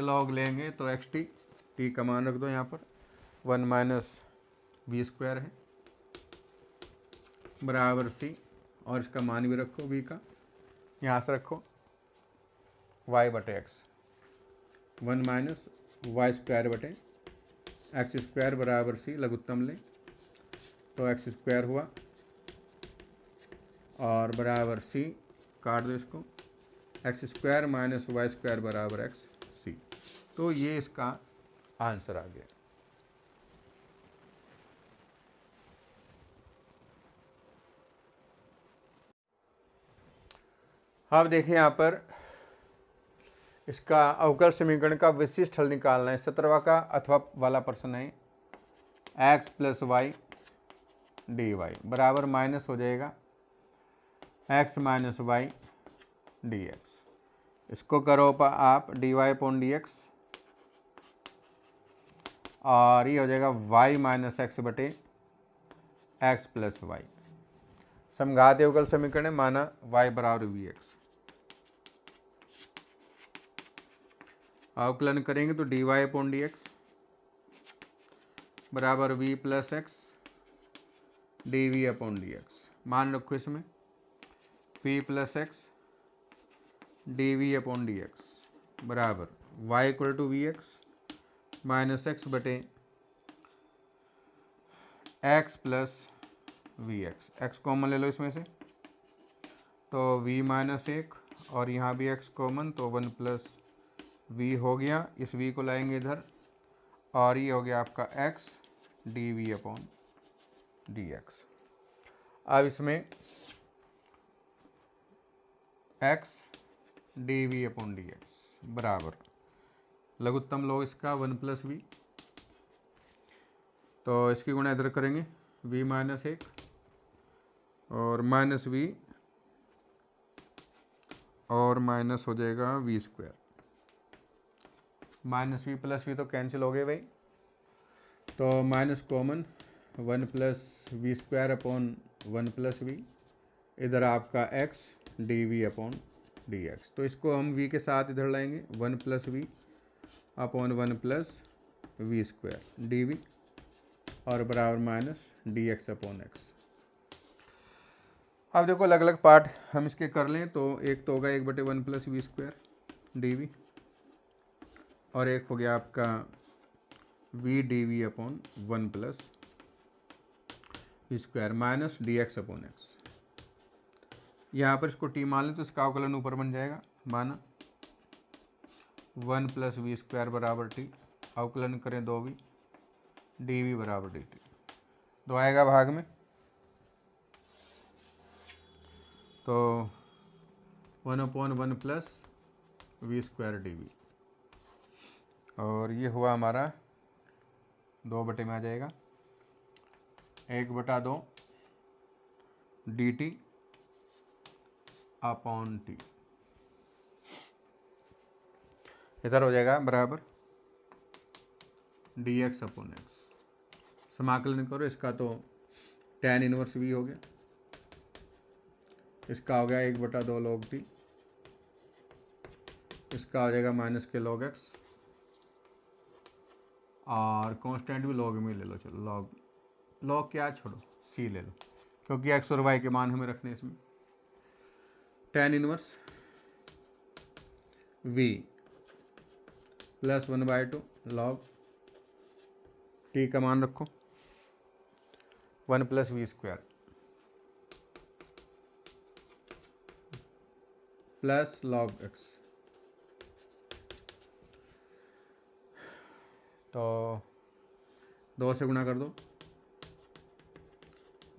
लॉग लेंगे तो xt, t का मान रख दो यहाँ पर, 1-v² है बराबर c, और इसका मान भी रखो v का, यहाँ से रखो y/x, 1-y²/x² बराबर c, लघुत्तम लें तो x² हुआ और बराबर c, काट दो इसको, x² माइनस y² बराबर xc। तो ये इसका आंसर आ गया। अब देखिए यहाँ पर इसका अवकल समीकरण का विशिष्ट हल निकालना है, 17वां का अथवा वाला प्रश्न है। x + y dy बराबर माइनस हो जाएगा x - y dx। इसको करो आप dy/dx, और ये हो जाएगा y - x/x + y। समघात अवकल समीकरण माना y बराबर vx, अवकलन करेंगे तो dy/dx बराबर v + x dv/dx। मान रखो इसमें v + x dv/dx बराबर y = vx - x/x + vx। x common ले लो इसमें से, तो v - 1, और यहाँ भी x कॉमन, तो 1 + v हो गया, इस v को लाएंगे इधर, और ये हो गया आपका x dv/dx। अब इसमें x dv/dx बराबर लघुत्तम लो इसका 1 + v, तो इसकी गुणा इधर करेंगे v - 1 और माइनस v, और माइनस हो जाएगा v², -v + v तो कैंसिल हो गए भाई, तो माइनस कॉमन 1 + v²/1 + v, इधर आपका x dv/dx। तो इसको हम v के साथ इधर लाएंगे, 1 + v/1 + v² dv, और बराबर माइनस dx/x। अब देखो अलग अलग पार्ट हम इसके कर लें, तो एक तो होगा 1/1 + v² dv, और एक हो गया आपका v dv/1 + v² minus dx/x। यहाँ पर इसको t मान लें तो इसका अवकलन ऊपर बन जाएगा, माना 1 + v² बराबर t, अवकलन करें 2v dv बराबर dt, 2 आएगा भाग में, तो 1/1 प्लस v² dv, और ये हुआ हमारा 2 में आ जाएगा 1/2 dt अपॉन t। इधर हो जाएगा बराबर dx अपॉन x। समाकलन करो इसका, तो tan इनवर्स v हो गया, इसका हो गया 1/2 log t, इसका हो जाएगा माइनस के log x, और कांस्टेंट भी log में ले लो। चलो log क्या छोड़ो, c ले लो, क्योंकि x और y के मान हमें रखने इसमें। tan inverse v plus 1/2 log t का मान रखो 1 plus v² plus log x। तो 2 से गुणा कर दो,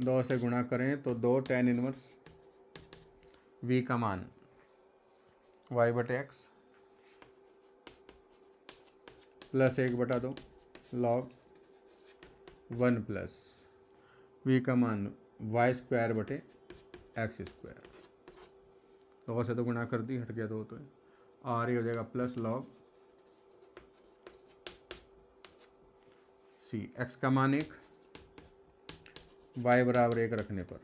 2 से गुणा करें तो 2 tan इनवर्स v का मान y/x plus 1/2 log 1 plus v का मान y² x²। 2 से तो गुणा कर दी, हट गया 2 तो, और ये हो जाएगा प्लस log c। x का मान 1, y बराबर 1 रखने पर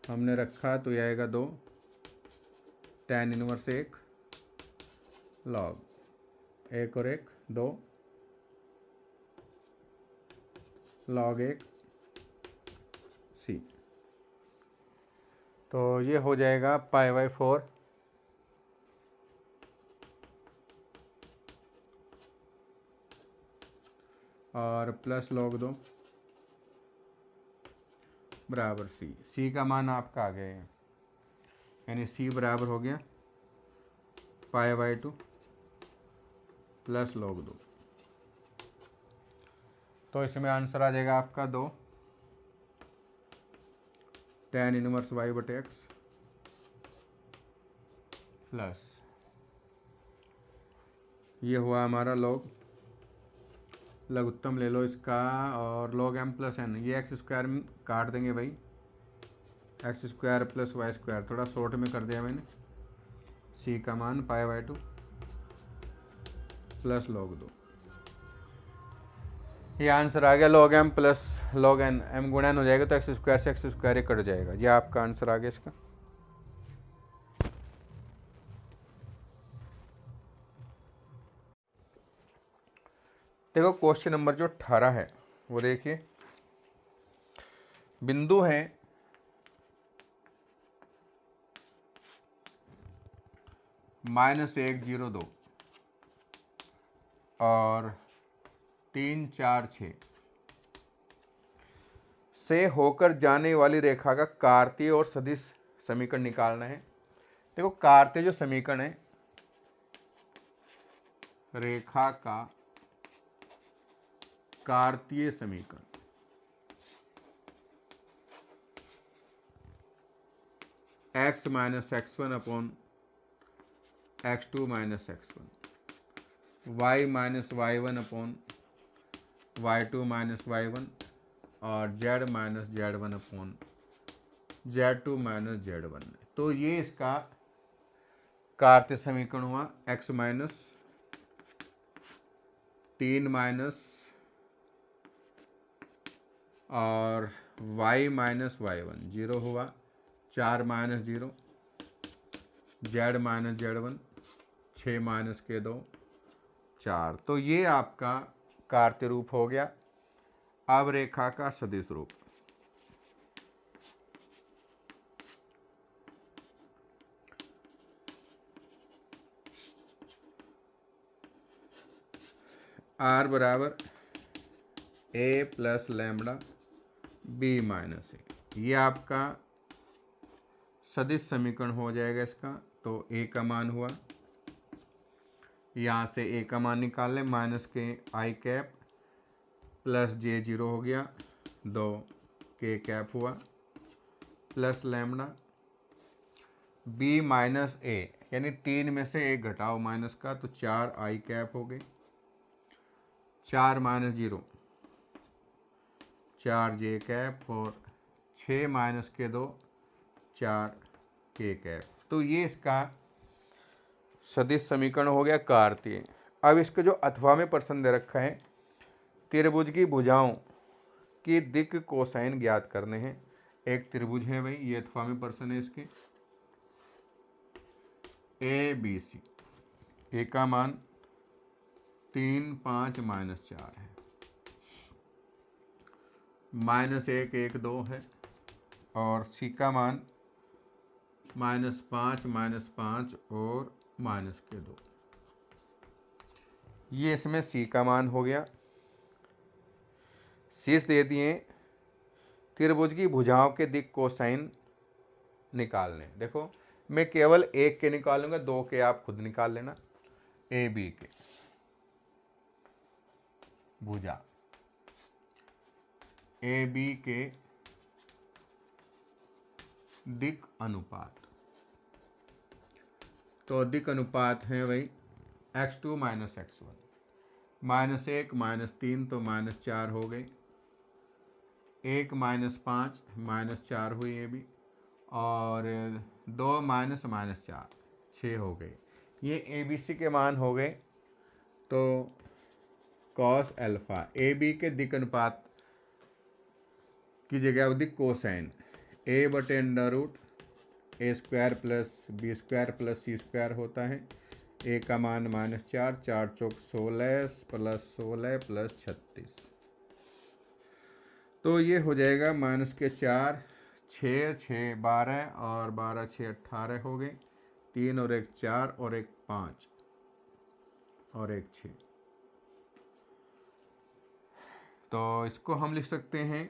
हमने रखा, तो यह आएगा 2 tan इनवर्स 1 log 1 और 1 2 log 1 c। तो ये हो जाएगा π/4 और प्लस log 2 बराबर c का मान आपका आ गया है, यानी c बराबर हो गया π/2 प्लस log 2। तो इसमें आंसर आ जाएगा आपका 2 tan इनवर्स y/x प्लस ये हुआ हमारा लघुत्तम ले लो इसका, और log m प्लस n, ये x² में काट देंगे भाई, x² प्लस y², थोड़ा शॉर्ट में कर दिया मैंने। c का मान π/2 प्लस log 2, ये आंसर आ गया। log m plus log n, m गुणा n हो जाएगा तो x² से x² ये कट जाएगा, ये आपका आंसर आ गया इसका। देखो क्वेश्चन नंबर जो 18 है वो देखिए, बिंदु है -1 0 2 और 3 4 6 से होकर जाने वाली रेखा का कार्तीय और सदिश समीकरण निकालना है। देखो कार्तीय जो समीकरण है, रेखा का कार्तीय समीकरण x - x1 upon x2 - x1, y - y1 upon y2 - y1, और z - z1 upon z2 - z1। तो ये इसका कार्तीय समीकरण हुआ। x माइनस 3 माइनस और y माइनस y1 0 हुआ, 4 minus 0, z minus z1, 6 minus के 2 4। तो ये आपका कार्तीय रूप हो गया। अब रेखा का सदिश रूप, r बराबर a plus lambda b minus A, ये आपका सदिश समीकरण हो जाएगा इसका। तो a का मान हुआ, यहाँ से a का मान निकाल लें, माइनस के i कैप प्लस j 0 हो गया, 2 k कैप हुआ, प्लस लैम्डा बी माइनस ए, यानी 3 में से 1 घटाओ माइनस का, तो 4 आई कैप हो गई, 4 माइनस 0 4 जे कैप, और 6 माइनस के 2 4 के कैप। तो ये इसका सदिश समीकरण हो गया कार्तीय। अब इसके जो अथवा में प्रश्न दे रखा है, त्रिभुज की भुजाओं की दिक् कोसाइन ज्ञात करने हैं। एक त्रिभुज है भाई, ये अथवा में प्रश्न है इसके, ए बी सी, ए का मान 3 5 माइनस 4 है, माइनस 1 1 2 है, और सी का मान -5 -5 और माइनस के 2। ये इसमें सी का मान हो गया। शीर्ष दे दिए, त्रिभुज की भुजाओं के दिक् कोसाइन निकालने। देखो मैं केवल एक के निकालूंगा, 2 के आप खुद निकाल लेना। ए बी के भुजा, ए बी के दिक् अनुपात, तो दिक् अनुपात है भाई x2 माइनस x1, -1 -3 तो -4 हो गई, 1 -5 -4 हुई ये भी, और 2 -4 6 हो गई। ये ए बी सी के मान हो गए। तो कॉस अल्फा, ए बी के दिक् अनुपात की जगह दिक् कोसाइन, ए बटे under root A square plus B square plus C square होता है। ए का मान -4, 4 चौक 16 प्लस 16 प्लस 36, तो ये हो जाएगा -4 6 6 12 और 12 6 18 हो गए, 3 और 1 4 और 1 5 और 1 6। तो इसको हम लिख सकते हैं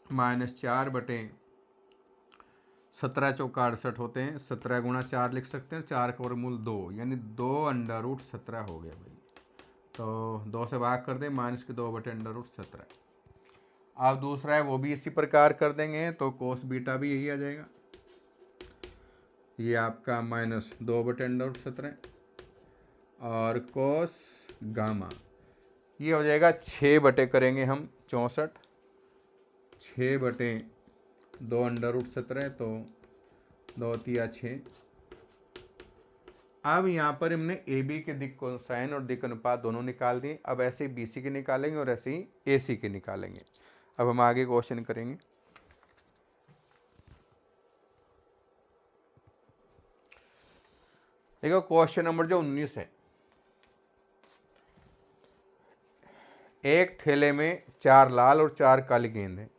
-4 बटे 17 चौका 68 होते हैं, 17 गुणा 4 लिख सकते हैं, 4 का वर्गमूल 2, यानी 2 अंडर रूट 17 हो गया भाई। तो 2 से भाग कर दें, -2 बटे अंडर रूट 17। अब दूसरा है वो भी इसी प्रकार कर देंगे, तो कोस बीटा भी यही आ जाएगा, ये आपका -2 बटे अंडर रूट 17, और कोस गामा ये हो जाएगा 6 बटे करेंगे हम 64, 6 बटे 2 अंडर रूट 17, तो 2 तिया 6। अब यहाँ पर हमने ए बी के दिक् कोसाइन और दिक् अनुपात दोनों निकाल दिए। अब ऐसे ही बी सी के निकालेंगे और ऐसे ही ए सी के निकालेंगे। अब हम आगे क्वेश्चन करेंगे। देखो क्वेश्चन नंबर जो 19 है, एक थैले में 4 लाल और 4 काली गेंद है।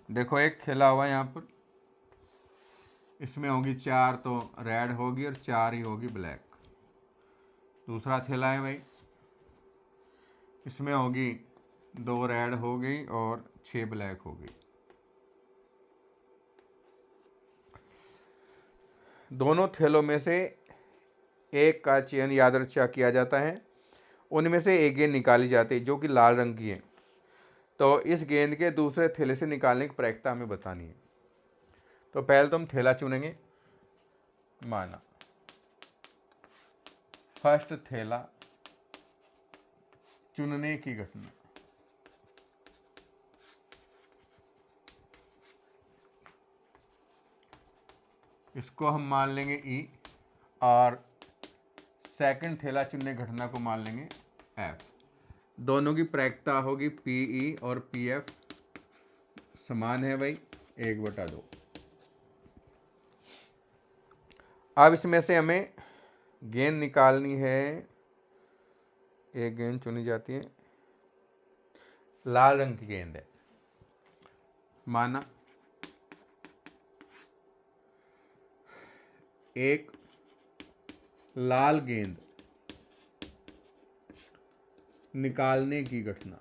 देखो एक थैला हुआ यहाँ पर, इसमें होगी 4 तो रेड होगी और 4 ही होगी ब्लैक। दूसरा थैला है भाई, इसमें होगी 2 रेड हो गई और 6 ब्लैक हो गई। दोनों थैलों में से एक का चयन यादृच्छा किया जाता है, उनमें से एक गेंद निकाली जाती है जो कि लाल रंग की है। तो इस गेंद के दूसरे थैले से निकालने की प्रक्रिया हमें बतानी है। तो पहले तो हम थैला चुनेंगे, माना फर्स्ट थैला चुनने की घटना, इसको हम मान लेंगे ई, और सेकंड थैला चुनने घटना को मान लेंगे एफ। दोनों की प्रायिकता होगी पी ई और पी एफ समान है भाई 1/2। अब इसमें से हमें गेंद निकालनी है, एक गेंद चुनी जाती है, लाल रंग की गेंद है। माना एक लाल गेंद निकालने की घटना,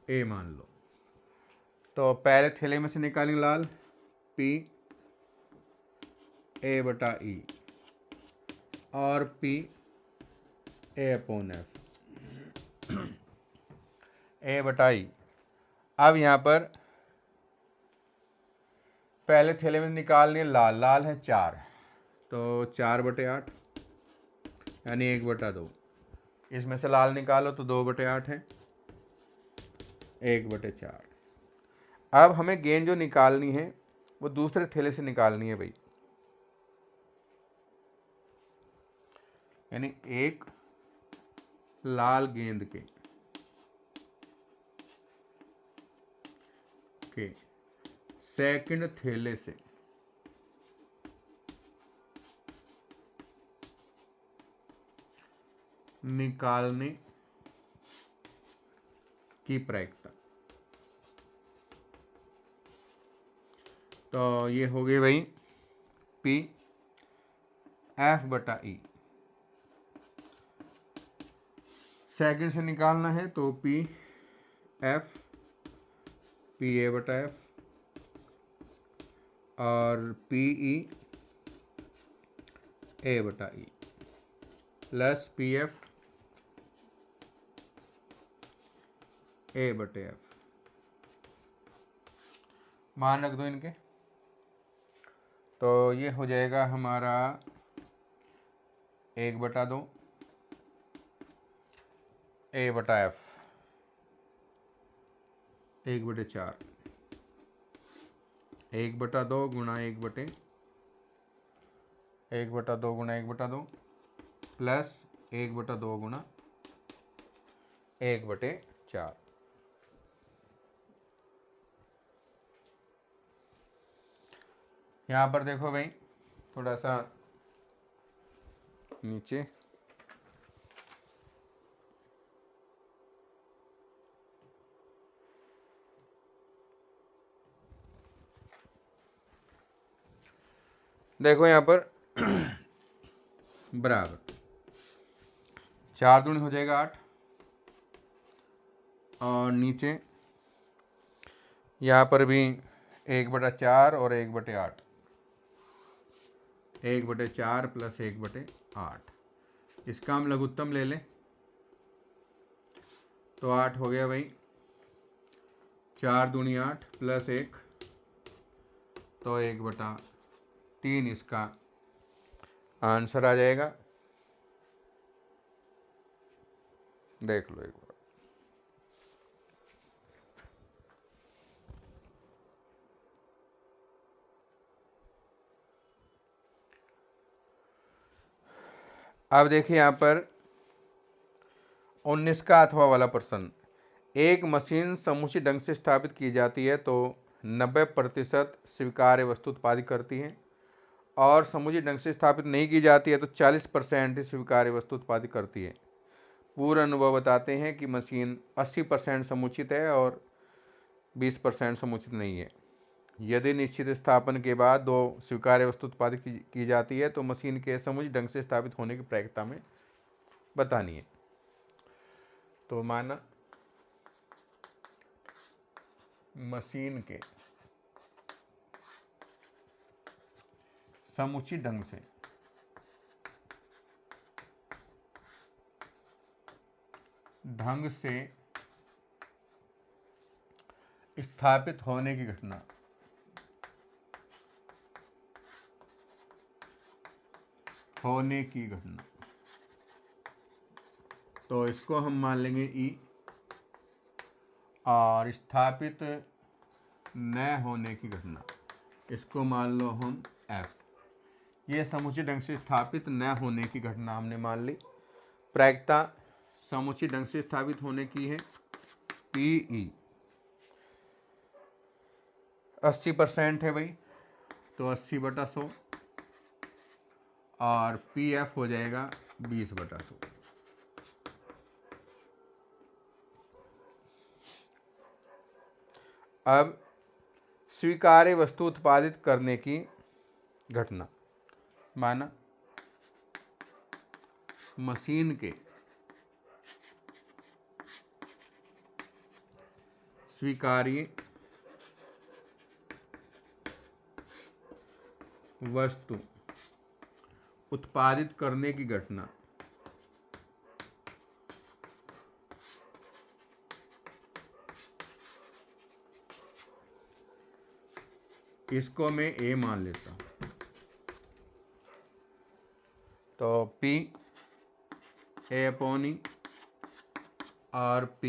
ए मान लो। तो पहले थैले में से निकालेंगे लाल, पी ए बटा ई, और P A/F, A/I। अब यहाँ पर पहले थैले में निकालने लाल, लाल है 4, तो 4/8 यानी 1/2। इसमें से लाल निकालो तो 2/8 है, 1/4। अब हमें गेंद जो निकालनी है वो दूसरे थैले से निकालनी है भाई, यानी एक लाल गेंद के सेकंड थैले से निकालने की प्रायिकता। तो ये हो गई भाई P/E। सेकंड से निकालना है तो PA/F और PE/E प्लस PF/A/F। मान रख दो इनके, तो ये हो जाएगा हमारा 1/2 A/F 1/4, 1/2 गुणा 1/2 गुणा 1/2 प्लस 1/2 गुणा 1/4। यहाँ पर देखो भाई, थोड़ा सा नीचे, देखो यहाँ पर बराबर 4 दूनी हो जाएगा 8, और नीचे यहाँ पर भी 1/4 और 1/8, 1/4 प्लस 1/8। इसका हम लघुत्तम ले लें तो 8 हो गया भाई, 4 दूनी 8 प्लस 1 तो 1/3 इसका आंसर आ जाएगा। देख लो एक बार। अब देखिए यहाँ पर 19 का अथवा वाला प्रश्न। एक मशीन समुचित ढंग से स्थापित की जाती है तो 90% स्वीकार्य वस्तु उत्पादित करती है, और समुचित ढंग से स्थापित नहीं की जाती है तो 40% ही स्वीकार्य वस्तु उत्पादित करती है। पूर्ण अनुभव बताते हैं कि मशीन 80% समुचित है और 20% समुचित नहीं है। यदि निश्चित स्थापन के बाद 2 स्वीकार्य वस्तु उत्पादित की जाती है तो मशीन के समुचित ढंग से स्थापित होने की प्रायिकता में बतानी है। तो माना मशीन के समुचित ढंग से स्थापित होने की घटना तो इसको हम मान लेंगे E, और स्थापित न होने की घटना इसको मान लो हम F। ये समुचित ढंग से स्थापित न होने की घटना हमने मान ली। प्रायिकता समुचित ढंग से स्थापित होने की है PE 80% है भाई, तो 80/100, और PF हो जाएगा 20/100। अब स्वीकार्य वस्तु उत्पादित करने की घटना, माना मशीन के स्वीकार्य वस्तु उत्पादित करने की घटना, इसको मैं ए मान लेता हूं। तो P A/E और P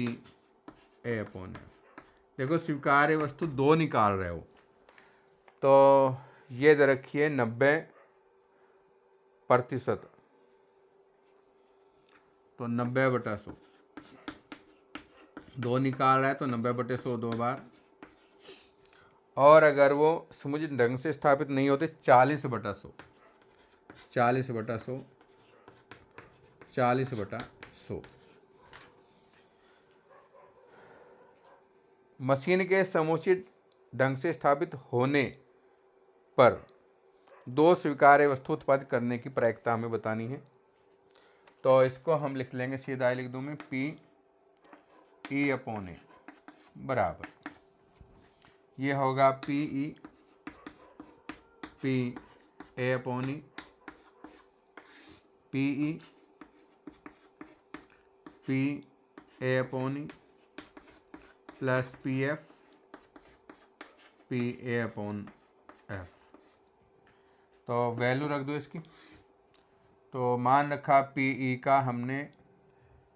A/F। देखो स्वीकार्य वस्तु 2 निकाल रहे हो, तो ये दे रखी है 90%, तो 90/100, 2 निकाल रहा है तो 90/100 2 बार। और अगर वो समुचित ढंग से स्थापित नहीं होते 40/100, 40/100, 40/100। मशीन के समुचित ढंग से स्थापित होने पर 2 स्वीकार्य वस्तु उत्पादित करने की प्रायिकता हमें बतानी है। तो इसको हम लिख लेंगे, सीधा लिख दूं मैं, PE/A बराबर, ये होगा PE PA/E, PE PA/E plus PF PA/F। तो वैल्यू रख दो इसकी। तो मान रखा PE का हमने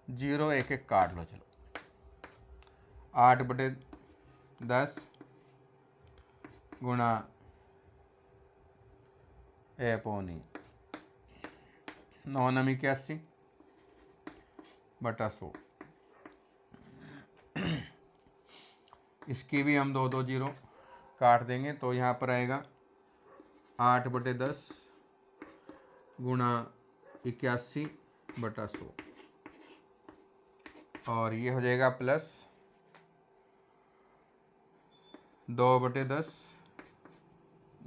0 1 1 काट लो, चलो 8/10 गुणा A/E, 981/100। इसकी भी हम 2 2 0 काट देंगे, तो यहाँ पर आएगा 8/10 गुणा 81/100, और ये हो जाएगा प्लस 2/10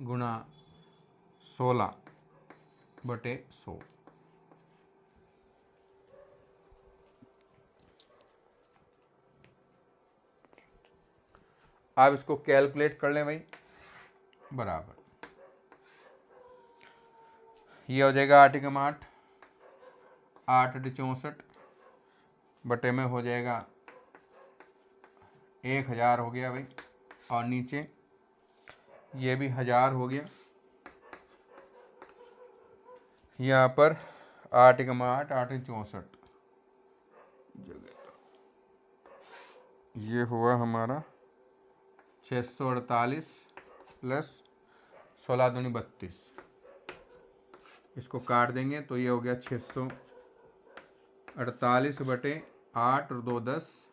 गुणा 16/100। आप इसको कैलकुलेट कर लें भाई, बराबर ये हो जाएगा 8 × 8 8 × 64 बटे में हो जाएगा 1000 हो गया भाई, और नीचे ये भी 1000 हो गया। यहाँ पर 8 × 8 8 × 64 ये हुआ हमारा 648 प्लस 16 दूनी 32। इसको काट देंगे तो ये हो गया 648/8 और 2 10,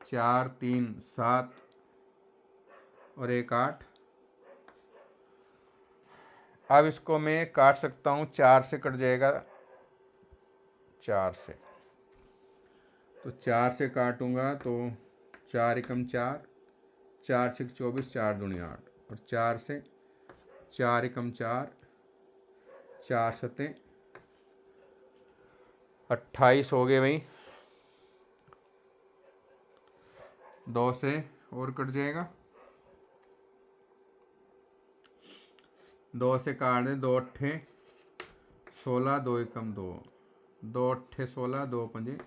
4 3 7 और 1 8। अब इसको मैं काट सकता हूँ, 4 से कट जाएगा, 4 से, तो 4 से काटूंगा तो 4 × 4 4 6 24 4 दूनी 8, और 4 से 4 × 4 4 7 28 हो गए भाई। 2 से और कट जाएगा, 2 से काट दें, 2 8 16 2 × 2 2 8 16 2 5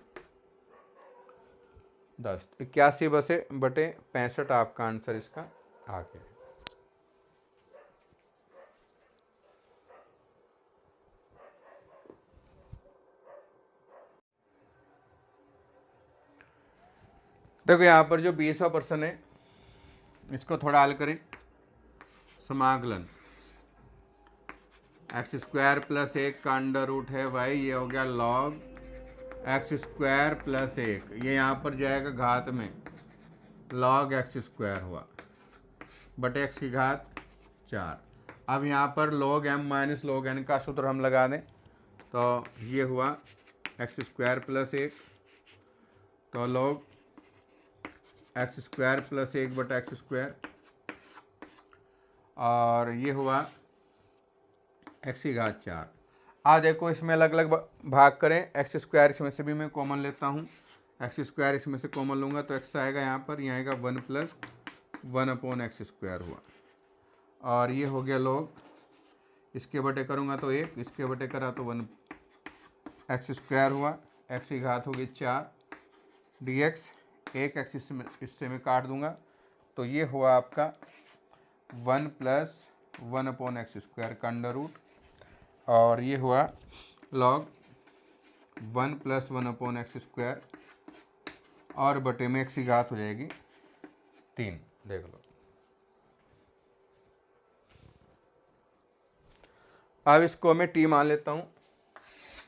10, 81/65 आपका आंसर इसका आ गया। देखो यहाँ पर जो 20वां प्रश्न है, इसको थोड़ा हल करें। समाकलन x² + 1 का अंडर रूट है भाई, ये हो गया log x² + 1, ये यहाँ पर जाएगा घात में, log x² हुआ बटे x की घात 4। अब यहाँ पर log m - log n का सूत्र हम लगा दें, तो ये हुआ x² + 1, तो log x² + 1 बटा x², और ये हुआ x की घात 4। आज देखो इसमें अलग अलग भाग करें, x² इसमें से भी मैं कॉमन लेता हूँ, x² इसमें से कॉमन लूँगा तो x आएगा यहाँ पर, यहाँ आएगा 1 + 1/x² हुआ, और ये हो गया log इसके बटे करूँगा तो 1, इसके बटे करा तो 1 एक्स स्क्वायर हुआ, एक्स की घात होगी 4 dx, एक एक्स इससे मैं काट दूंगा तो ये हुआ आपका 1 + 1/x² का अंडर रूट, और ये हुआ log 1 + 1/x², और बटे में x की घात हो जाएगी 3। देख लो, अब इसको मैं t मान लेता हूँ,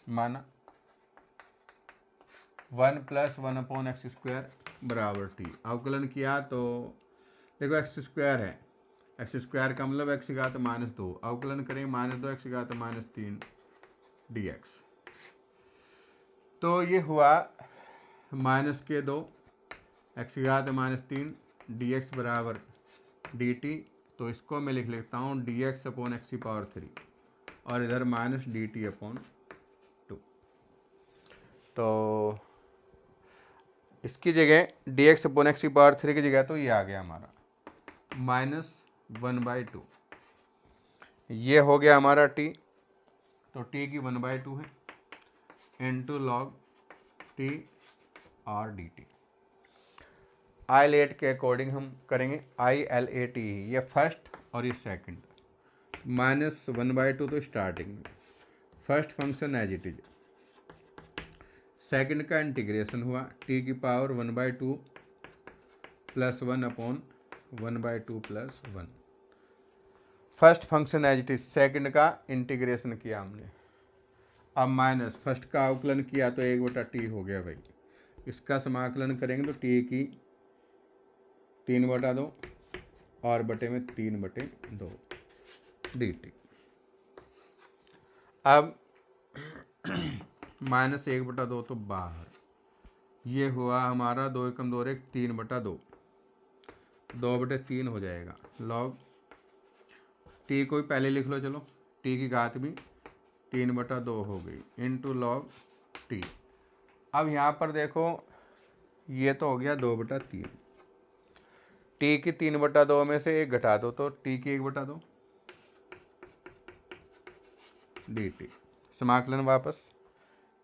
माना 1 + 1/x² बराबर t। अवकलन किया तो देखो x² है, x² का मतलब x की घात -2, अवकलन करेंगे -2 x की घात -3 dx। तो ये हुआ -2 x की घात -3 dx बराबर dt। तो इसको मैं लिख लेता हूँ dx/x⁴, और इधर -dt/2। तो इसकी जगह dx/x⁴ की जगह तो ये आ गया हमारा -1/2। ये हो गया हमारा t, तो t की 1/2 है इंटू log t और dt। IL8 के अकॉर्डिंग हम करेंगे, IL8 ये फर्स्ट और ये सेकंड, -1/2 तो स्टार्टिंग में, first function as it is, second का इंटीग्रेशन हुआ t की power 1/2 + 1/1/2 + 1, first function as it is, second का इंटीग्रेशन किया हमने, अब माइनस फर्स्ट का अवकलन किया तो 1/t हो गया भाई, इसका समाकलन करेंगे तो t की 3/2 और बटे में 3/2 dt। अब -1/2 तो बाहर, ये हुआ हमारा 2 × 2 = 3/2, 2/3 हो जाएगा, log t को भी पहले लिख लो, चलो t की घात भी 3/2 हो गई इंटू log t। अब यहाँ पर देखो ये तो हो गया 2/3, t की 3/2 में से 1 घटा दो तो t की 1/2 dt। समाकलन वापस,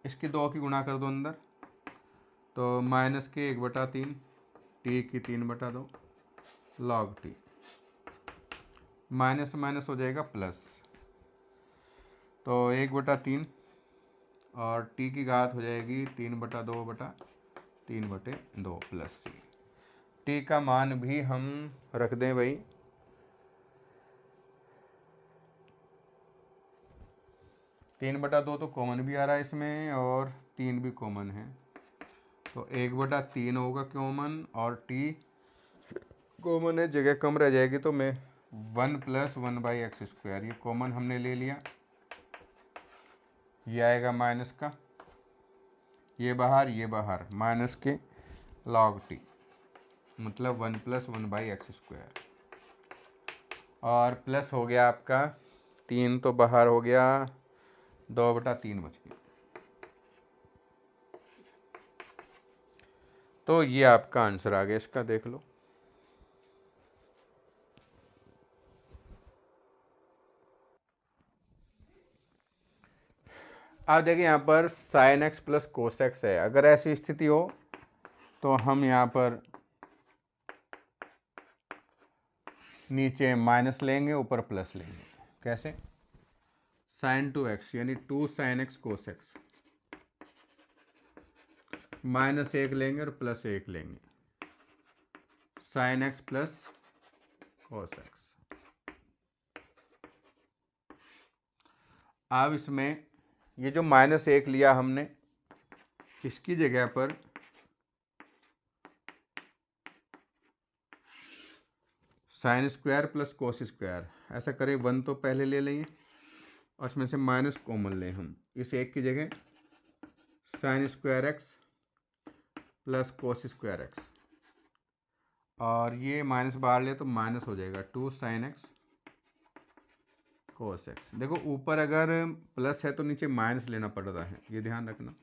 इसकी 2 की गुणा कर दो अंदर, तो माइनस के 1/3 t की 3/2 log t, माइनस माइनस हो जाएगा प्लस, तो 1/3 और t की घात हो जाएगी 3/2 प्लस c। t का मान भी हम रख दें भाई 3/2 तो कॉमन भी आ रहा है इसमें, और 3 भी कॉमन है, तो 1/3 होगा कॉमन, और t कॉमन है, जगह कम रह जाएगी, तो मैं 1 + 1/x², ये कॉमन हमने ले लिया, ये आएगा माइनस का, ये बाहर माइनस के log t, मतलब 1 + 1/x², और प्लस हो गया आपका 3 तो बाहर हो गया, 2/3 बच गया। तो ये आपका आंसर आ गया इसका, देख लो। आप देखिए यहाँ पर sin x + cos x है, अगर ऐसी स्थिति हो तो हम यहाँ पर नीचे माइनस लेंगे, ऊपर प्लस लेंगे। कैसे? sin 2x यानी 2 sin x cos x, -1 लेंगे और +1 लेंगे, sin x + cos x। अब इसमें ये जो -1 लिया हमने, इसकी जगह पर sin² + cos², ऐसा करें 1 तो पहले ले लेंगे और इसमें से माइनस कॉमन लें हम, इस एक की जगह sin² x + cos² x, और ये माइनस बाहर ले तो माइनस हो जाएगा 2 sin x cos x। देखो ऊपर अगर प्लस है तो नीचे माइनस लेना पड़ रहा है, ये ध्यान रखना।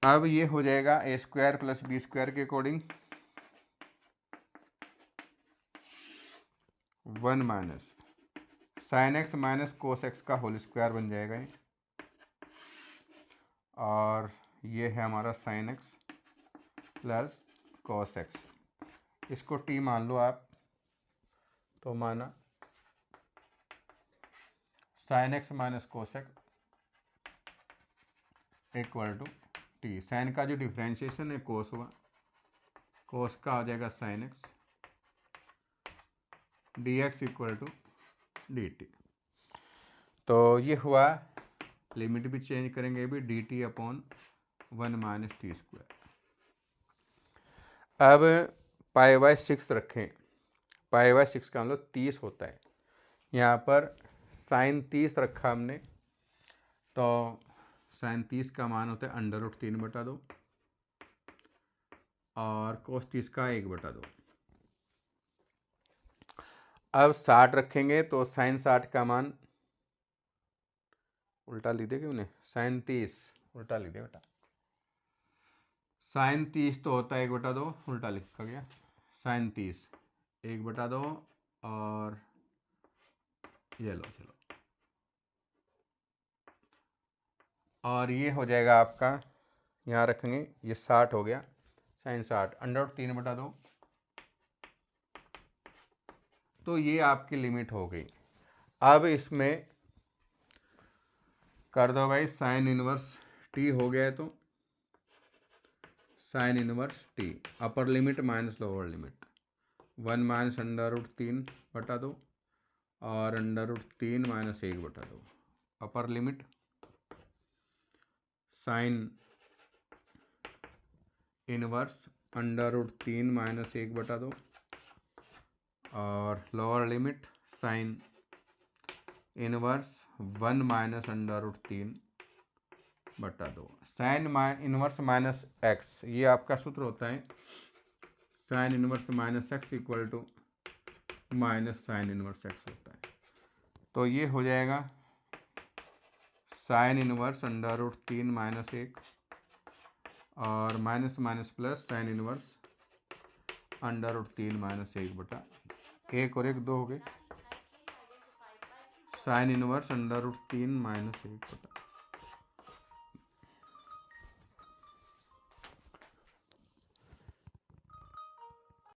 अब ये हो जाएगा a² + b² के according, 1 minus sine x minus cos x का होल स्क्वायर बन जाएगा ये। और ये है हमारा sine x plus cos x. इसको टी मान लो आप, तो माना sine x minus cos x equal to t. Sine का जो डिफ्रेंशिएशन है कोस हुआ, कोस का हो जाएगा sine x d x equal to d t. तो ये हुआ, लिमिट भी चेंज करेंगे भी d t upon 1 minus t square. अब पाई बाय 6 रखें। पाई बाय 6 का मतलब 30 होता है। यहाँ पर साइन 30 रखा हमने, तो साइन 30 का मान होता है √3/2 और कोस 30 का 1/2। अब 60 रखेंगे तो साइन 60 का मान उल्टा लिख दे क्यों, साइन 30 उल्टा लिख दे बेटा। साइन 30 तो होता है 1/2, उल्टा लिखा गया। साइन 30 1/2 और ये लो चलो, और ये हो जाएगा आपका, यहाँ रखेंगे ये 60 हो गया, साइन 60 √3/2। तो ये आपकी लिमिट हो गई। अब इसमें कर दो भाई साइन इनवर्स टी हो गया है, तो sine inverse t upper limit minus lower limit 1 minus √3/2 और √3 minus 1/2 upper limit sine inverse √3 minus 1/2 और lower limit sine inverse 1 minus √3/2। Sine inverse minus x, ये आपका सूत्र होता है sine inverse minus x equal to minus sine inverse x होता है। तो ये हो जाएगा साइन इनवर्स √3 माइनस 1 और minus minus plus sign inverse √3 minus 1/1 और 1 2 हो गए, साइन इनवर्स √3 माइनस 1/।